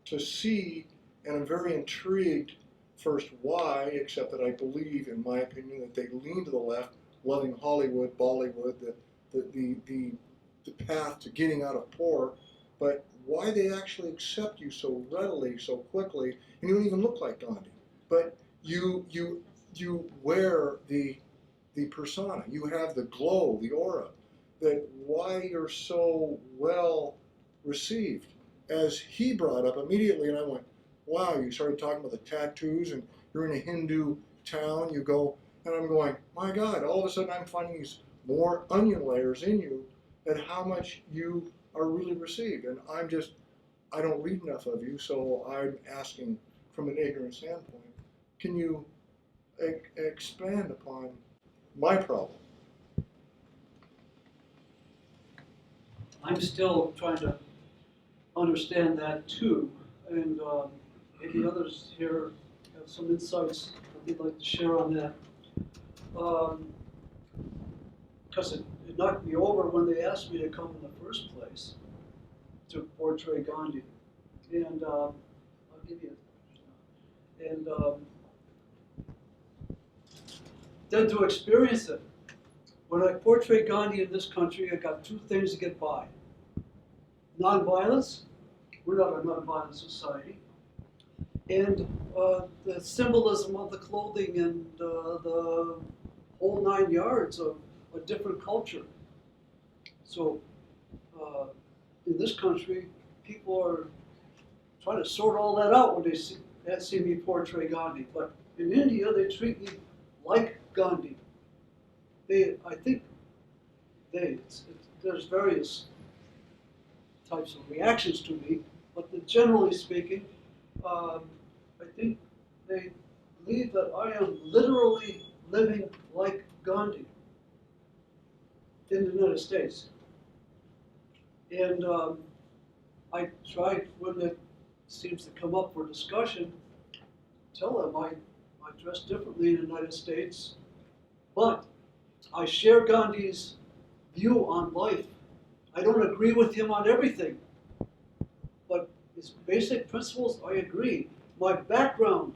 to see, and I'm very intrigued, first, why, except that I believe, in my opinion, that they lean to the left, loving Hollywood, Bollywood, the path to getting out of poor, but why they actually accept you so readily, so quickly, and you don't even look like Gandhi. But you wear the persona, you have the glow, the aura, that why you're so well received. As he brought up immediately, and I went, wow, you started talking about the tattoos, and you're in a Hindu town, you go, and I'm going, my God, all of a sudden I'm finding these more onion layers in you, and how much you are really received. And I don't read enough of you, so I'm asking from an ignorant standpoint, can you expand upon my problem? I'm still trying to understand that too, and maybe others here have some insights that they'd like to share on that. Because it knocked me over when they asked me to come in the first place to portray Gandhi, and I'll give you, and then to experience it. When I portray Gandhi in this country, I got two things to get by. Nonviolence, we're not a nonviolent society, and the symbolism of the clothing and the whole 9 yards of a different culture. So in this country, people are trying to sort all that out when they see me portray Gandhi. But in India, they treat me like Gandhi. There's various types of reactions to me, but generally speaking, I think they believe that I am literally living like Gandhi in the United States. And I tried, when it seems to come up for discussion, tell them I dress differently in the United States, but I share Gandhi's view on life. I don't agree with him on everything, but his basic principles, I agree. My background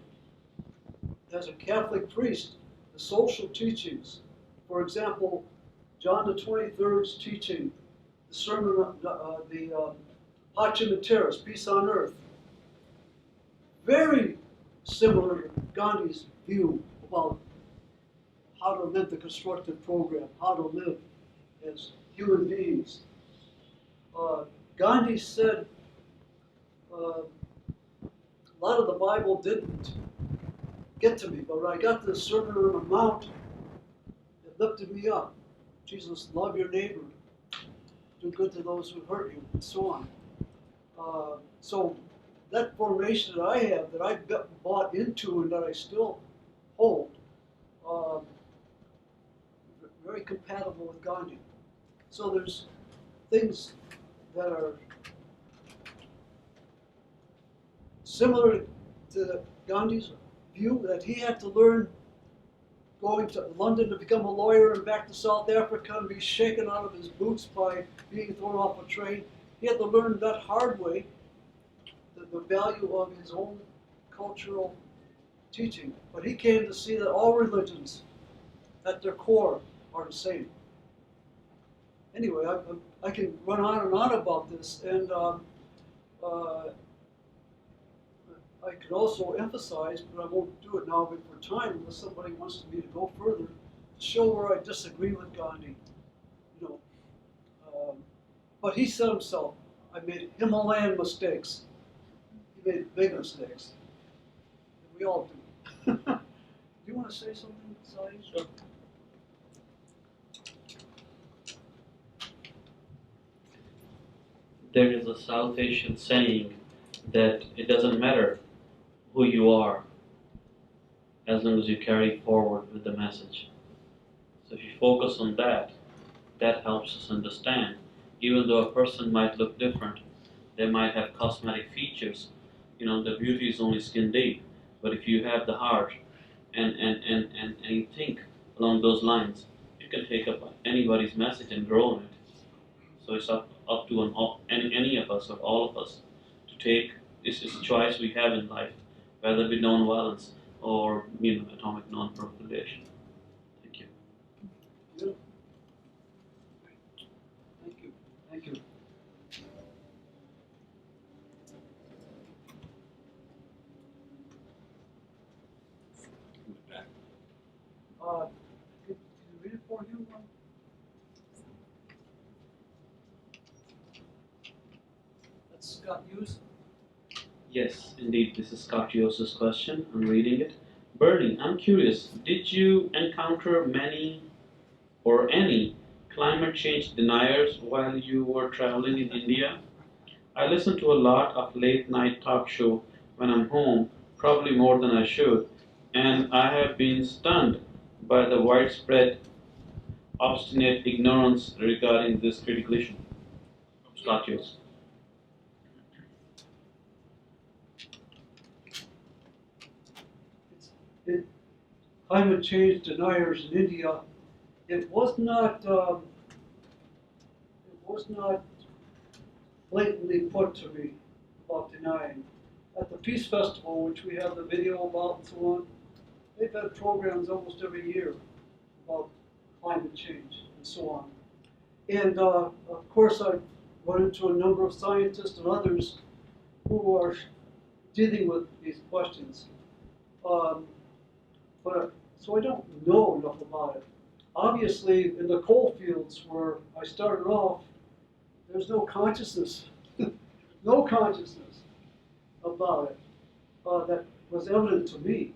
as a Catholic priest, the social teachings, for example, John the 23rd's teaching, the sermon, the Pachimiteris, peace on earth, very similar Gandhi's view about how to live the constructive program, how to live as human beings. Gandhi said a lot of the Bible didn't get to me, but when I got to a certain amount, it lifted me up. Jesus, love your neighbor, do good to those who hurt you, and so on. So that formation that I have, that I've bought into and that I still hold, very compatible with Gandhi. So there's things that are similar to Gandhi's view, that he had to learn going to London to become a lawyer and back to South Africa and be shaken out of his boots by being thrown off a train. He had to learn that hard way, the value of his own cultural teaching. But he came to see that all religions, at their core, are the same. Anyway, I can run on and on about this, and I could also emphasize, but I won't do it now for time unless somebody wants me to go further, to show where I disagree with Gandhi. You know, but he said himself, I made Himalayan mistakes. He made big mistakes. And we all do. Do you want to say something, Sai? Sure. There is a South Asian saying that it doesn't matter who you are as long as you carry forward with the message. So if you focus on that, that helps us understand. Even though a person might look different, they might have cosmetic features, you know, the beauty is only skin deep. But if you have the heart and you think along those lines, you can take up anybody's message and grow in it. So it's up to any of us or all of us to take. This is a choice we have in life, whether it be non-violence or atomic non-proliferation. Thank you. Yeah. Thank you. Thank you. Can you read it for him? That's Scott Hughes. Yes, indeed, this is Scott Hughes' question. I'm reading it. Bernie, I'm curious, did you encounter many or any climate change deniers while you were traveling in India? I listen to a lot of late night talk show when I'm home, probably more than I should, and I have been stunned by the widespread obstinate ignorance regarding this critical issue. Scott Hughes. Climate change deniers in India, it was not blatantly put to me about denying. At the Peace Festival, which we have the video about and so on, they've had programs almost every year about climate change and so on. And of course, I've run into a number of scientists and others who are dealing with these questions. So I don't know enough about it. Obviously, in the coal fields where I started off, there's no consciousness, no consciousness about it that was evident to me.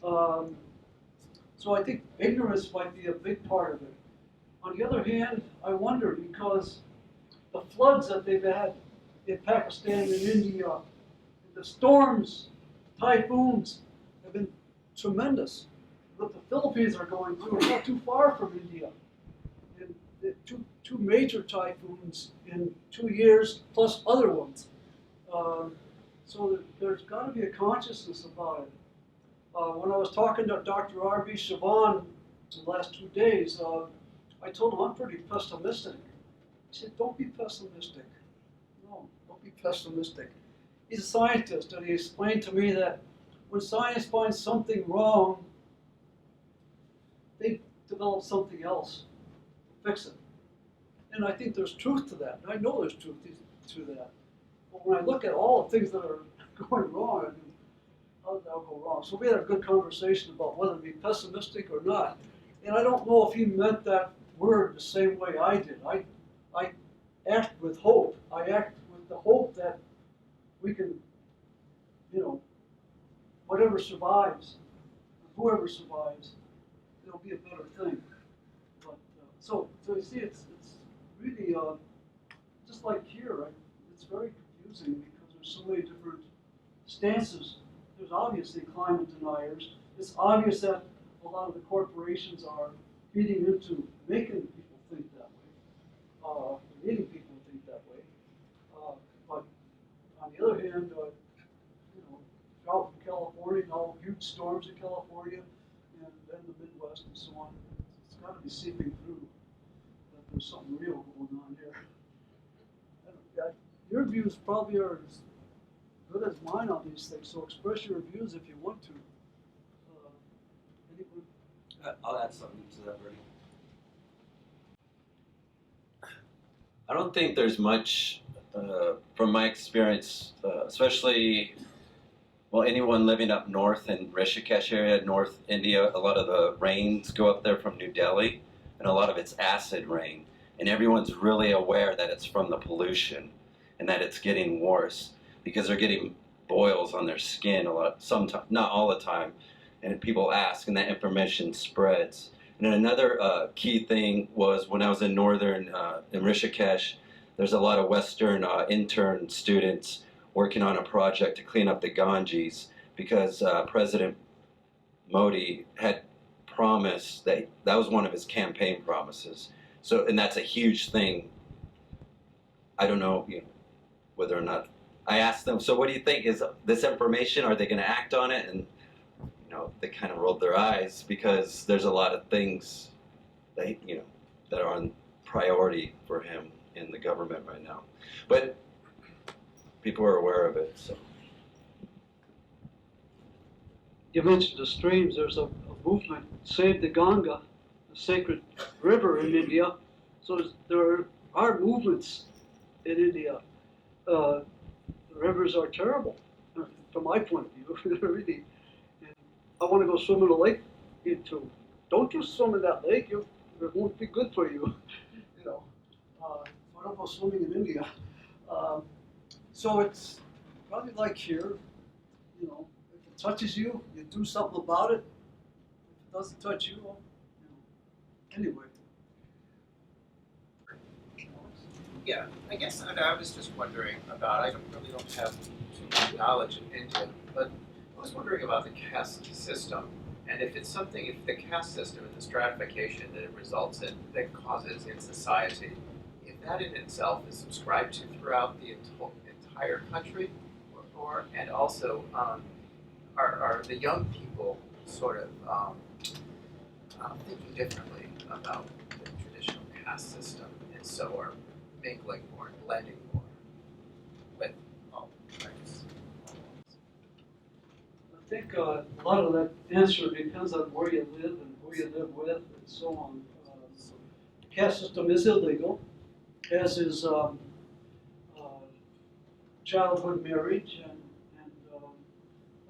So I think ignorance might be a big part of it. On the other hand, I wonder because the floods that they've had in Pakistan and India, the storms, typhoons have been tremendous. What the Philippines are going through is not too far from India. And two major typhoons in 2 years, plus other ones. So there's got to be a consciousness about it. When I was talking to Dr. R.B. Sivan the last 2 days, I told him I'm pretty pessimistic. He said, don't be pessimistic. No, don't be pessimistic. He's a scientist, and he explained to me that when science finds something wrong, they develop something else to fix it. And I think there's truth to that. And I know there's truth to that. But when I look at all the things that are going wrong, how did that go wrong? So we had a good conversation about whether to be pessimistic or not. And I don't know if he meant that word the same way I did. I act with hope. I act with the hope that we can, you know, whatever survives, whoever survives, it'll be a better thing. But so you see, it's really just like here. Right? It's very confusing because there's so many different stances. There's obviously climate deniers. It's obvious that a lot of the corporations are feeding into making people think that way, making people think that way. But on the other hand, you know, drought in California, now huge storms in California, and then the Midwest and so on. It's got to be seeping through that there's something real going on here. Your views probably are as good as mine on these things, so express your views if you want to. Anyone? I'll add something to that, Bernie. I don't think there's much, from my experience, especially, well, anyone living up north in Rishikesh area, North India, a lot of the rains go up there from New Delhi, and a lot of it's acid rain. And everyone's really aware that it's from the pollution and that it's getting worse because they're getting boils on their skin a lot, sometimes, not all the time. And people ask, and that information spreads. And then another key thing was when I was in northern, in Rishikesh, there's a lot of Western intern students working on a project to clean up the Ganges because President Modi had promised that was one of his campaign promises. So, and that's a huge thing. I don't know, whether or not. I asked them, so what do you think? Is this information, are they going to act on it? And they kind of rolled their eyes because there's a lot of things that, that are on priority for him in the government right now. But people are aware of it, so. You mentioned the streams. There's a movement, Save the Ganga, the sacred river in India. So there are movements in India. The rivers are terrible, from my point of view. They're really. I want to go swim in a lake. Don't you swim in that lake. It won't be good for you. I don't go swimming in India. So it's probably like here. If it touches you, you do something about it. If it doesn't touch you, well, anyway. Yeah, I guess I was just wondering about, I really don't have too much knowledge in India, but I was wondering about the caste system, and if the caste system and the stratification that it results in, that causes in society, if that in itself is subscribed to throughout the entire country, and also are the young people sort of thinking differently about the traditional caste system, and so are mingling more and blending more with all race. I think a lot of that answer depends on where you live and who you live with and so on. The caste system is illegal, as is childhood marriage and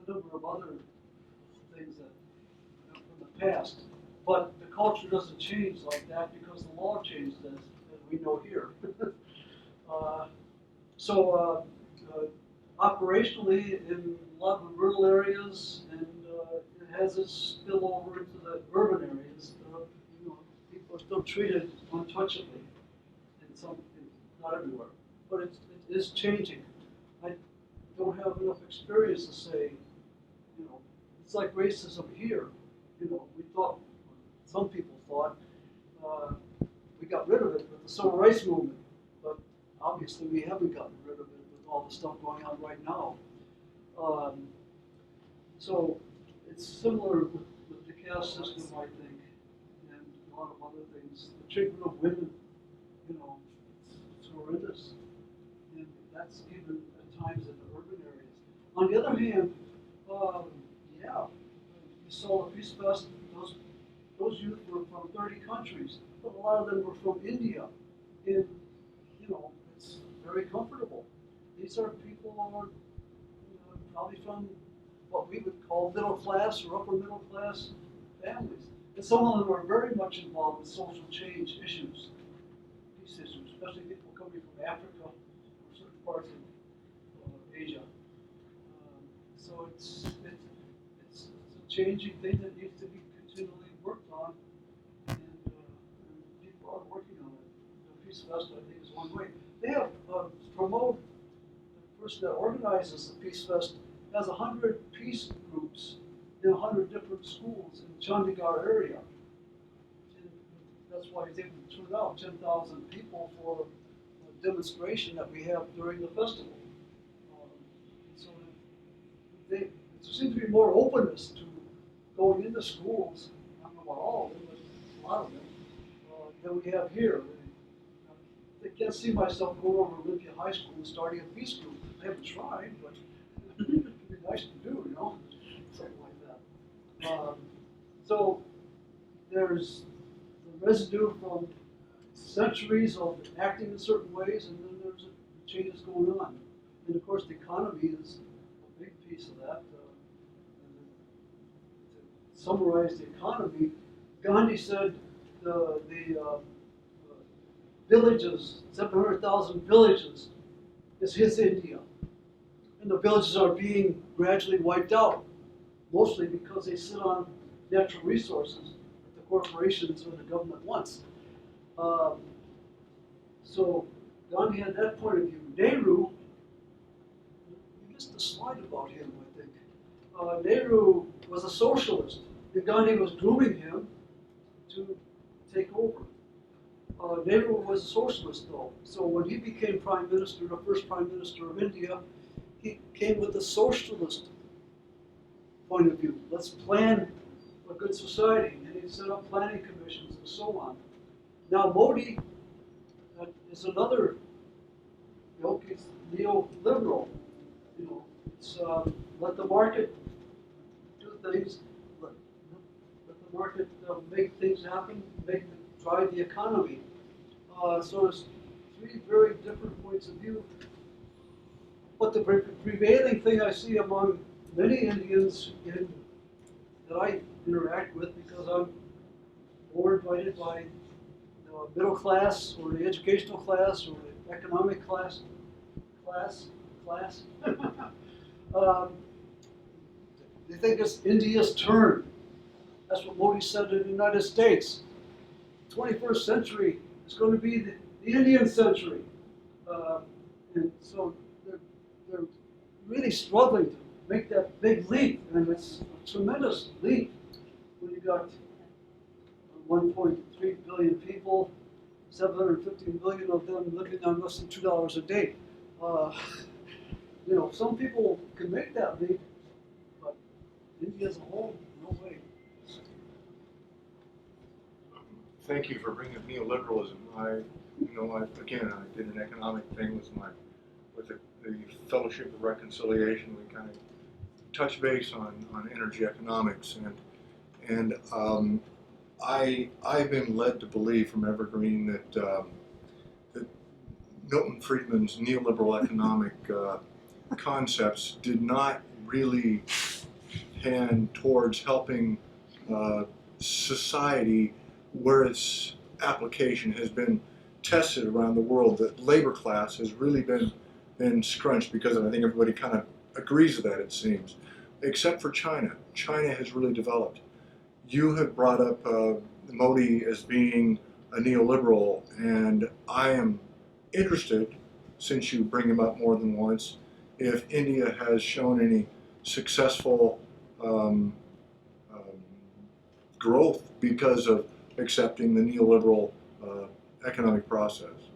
a number of other things that from the past. But the culture doesn't change like that because the law changed as we know here. Operationally, in a lot of the rural areas, and it has its spillover into the urban areas. People are still treated untouchably not everywhere, but it is changing. I don't have enough experience to say, it's like racism here. We thought, some people thought, we got rid of it with the civil rights movement, but obviously we haven't gotten rid of it with all the stuff going on right now. So it's similar with the caste system, I think, and a lot of other things. The treatment of women, it's horrendous, and that's even at times in the urban areas. On the other hand, you saw the Peace Fest. Those youth were from 30 countries, but a lot of them were from India. And, it's very comfortable. These are people who are probably from what what we would call middle class or upper middle class families. And some of them are very much involved with social change issues, peace issues, especially people coming from Africa or certain parts of Asia. So it's a changing thing that needs to be continually worked on, and people are working on it. The Peace Fest, I think, is one way. They have promote the person that organizes the Peace Fest has 100 peace groups in 100 different schools in the Chandigarh area. And that's why he's able to turn out 10,000 people for a demonstration that we have during the festival. So there seems to be more openness to going into schools, I don't know about all of them, but a lot of them, than we have here. I can't see myself going over to Olympia High School and starting a peace group. I haven't tried, but it'd be nice to do, you know, something like that. So there's the residue from centuries of acting in certain ways, and then there's changes going on. And of course, the economy is a big piece of that. To summarize the economy, Gandhi said the villages, 700,000 villages, is his India. And the villages are being gradually wiped out, mostly because they sit on natural resources that the corporations or the government wants. So Gandhi had that point of view. Nehru, we missed a slide about him, I think. Nehru was a socialist, and Gandhi was grooming him to take over. Nehru was a socialist, though. So when he became prime minister, the first prime minister of India, he came with a socialist point of view. Let's plan a good society, and he set up planning commissions and so on. Now Modi is another, you know, he's neoliberal. You know, it's let the market do things, let the market make things happen, drive the economy. So there's three very different points of view. But the prevailing thing I see among many Indians that I interact with, because I'm more invited by the middle class or the educational class or the economic class, they think it's India's turn. That's what Modi said in the United States. 21st century is going to be the Indian century. And so they're really struggling to make that big leap, and it's a tremendous leap when you got 1.3 billion people, 750 million of them living on less than $2 a day. You know, some people can make that leap, but India as a whole, no way. Thank you for bringing up neoliberalism. I did an economic thing with the Fellowship of Reconciliation. We kind of touched base on energy economics, and I've been led to believe from Evergreen that Milton Friedman's neoliberal economic concepts did not really hand towards helping society where its application has been tested around the world. The labor class has really been scrunched because of, I think everybody kind of agrees with that, it seems, except for China. China has really developed. You have brought up Modi as being a neoliberal, and I am interested, since you bring him up more than once, if India has shown any successful growth because of accepting the neoliberal economic process.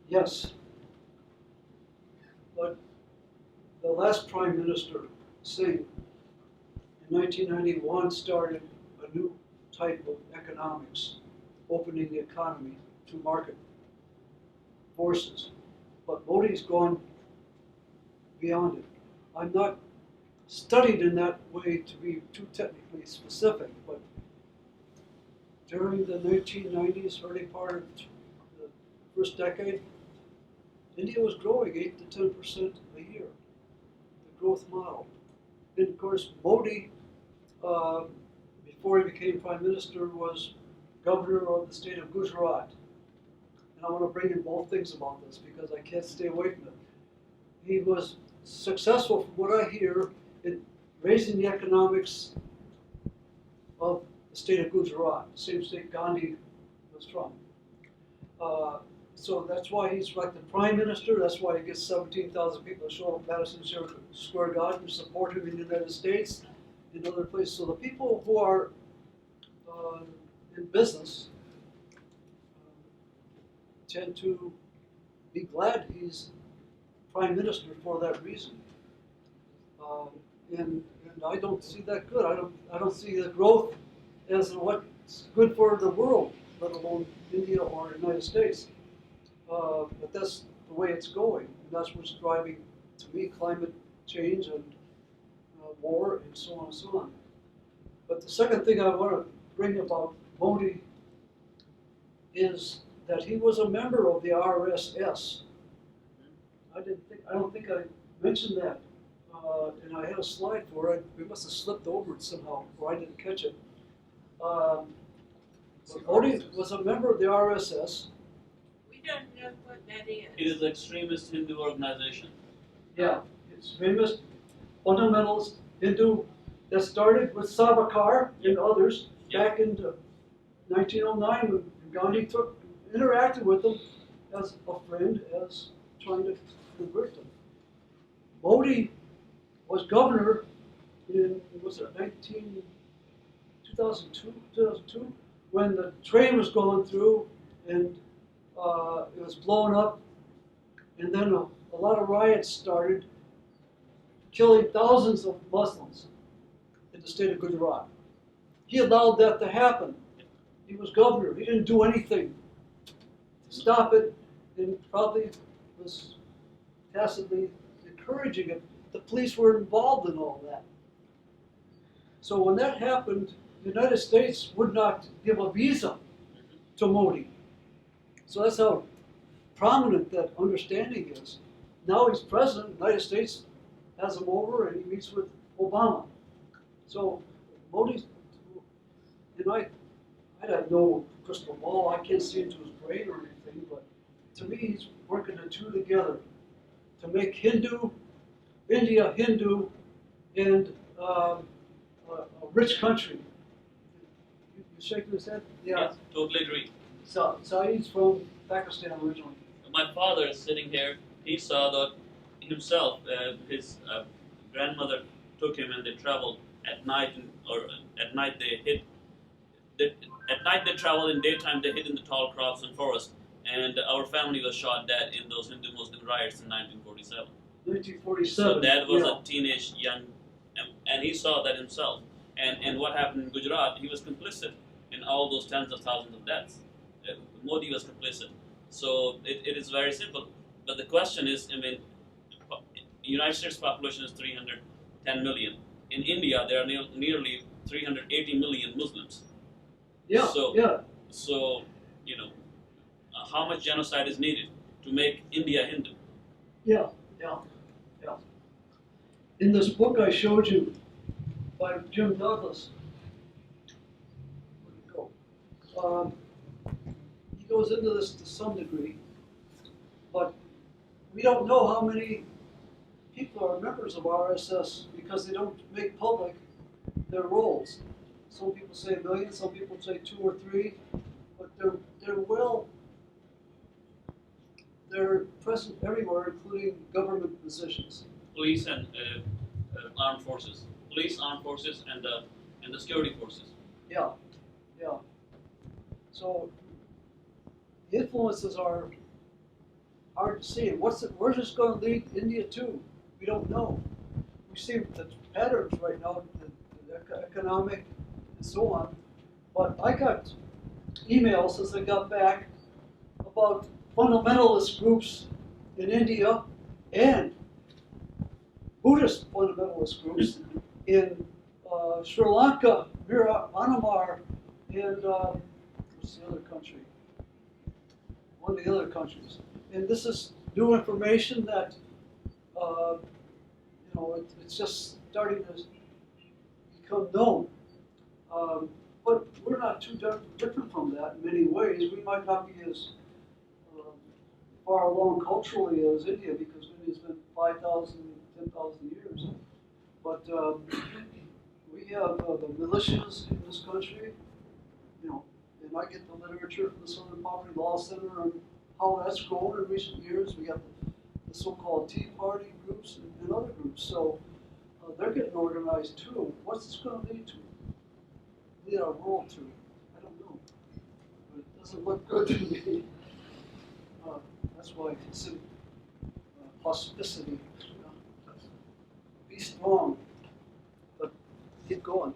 Yes, but the last Prime Minister, Singh, in 1991 started a new type of economics, opening the economy to market forces. But Modi's gone beyond it. I'm not studied in that way to be too technically specific, but during the 1990s, early part of the first decade, India was growing 8 to 10% a year, the growth model. And of course, Modi, before he became prime minister, was governor of the state of Gujarat. And I want to bring in both things about this because I can't stay away from it. He was successful, from what I hear, in raising the economics of the state of Gujarat, the same state Gandhi was from. So that's why he's elected prime minister. That's why he gets 17,000 people to show up at Madison Square Garden to support him in the United States, in other places. So the people who are in business tend to be glad he's prime minister for that reason. And I don't see that good. I don't see the growth as what's good for the world, let alone India or the United States. But that's the way it's going, and that's what's driving, to me, climate change and war and so on and so on. But the second thing I want to bring about Modi is that he was a member of the RSS. I don't think I mentioned that, and I had a slide for it. We must have slipped over it somehow, or I didn't catch it. But Modi was a member of the RSS. We don't know what that is. It is an extremist Hindu organization. Yeah, extremist, fundamentalist Hindu that started with Savarkar and others back in 1909 when Gandhi interacted with them as a friend, as trying to convert them. Modi was governor in, was it 2002, when the train was going through and it was blowing up, and then a lot of riots started, killing thousands of Muslims in the state of Gujarat. He allowed that to happen. He was governor. He didn't do anything to stop it, and probably was tacitly encouraging it. The police were involved in all that. So when that happened, the United States would not give a visa to Modi. So that's how prominent that understanding is. Now he's president, the United States has him over and he meets with Obama. So Modi's, and I have no crystal ball, I can't see into his brain or anything, but to me he's working the two together to make India Hindu and a rich country. You shaking his head? Yeah. Yes, totally agree. Saeed's from Pakistan originally. My father is sitting here. He saw that himself. His grandmother took him, and they traveled at night. At night they hid. At night they traveled. In daytime they hid in the tall crops and forest. And our family was shot dead in those Hindu-Muslim riots in 1947. 1947. So Dad was a teenage young, and he saw that himself. And what happened in Gujarat? He was complicit in all those tens of thousands of deaths. Modi was complicit. So it is very simple. But the question is, I mean, United States population is 310 million. In India, there are nearly 380 million Muslims. Yeah. So you know, how much genocide is needed to make India Hindu? Yeah. In this book I showed you by Jim Douglas, where'd it go? He goes into this to some degree, but we don't know how many people are members of RSS because they don't make public their roles. Some people say 1 million, some people say 2 or 3, but they're present everywhere, including government positions. Police and armed forces. Police, armed forces, and the security forces. Yeah. So the influences are hard to see. Where's this going to lead India to? We don't know. We see the patterns right now, the economic and so on. But I got emails as I got back about fundamentalist groups in India and Buddhist fundamentalist groups in Sri Lanka, Myanmar, and what's the other country? One of the other countries. And this is new information that, it's just starting to become known. But we're not too different from that in many ways. We might not be as far along culturally as India, because India's been 5,000, 10,000 years. But we have the militias in this country, you know, and I get the literature from the Southern Poverty Law Center and how that's grown in recent years. We got the so-called Tea Party groups and other groups. So they're getting organized too. What's this going to lead our world to? I don't know. But it doesn't look good to me. That's why I consider plasticity. Be strong, but keep going.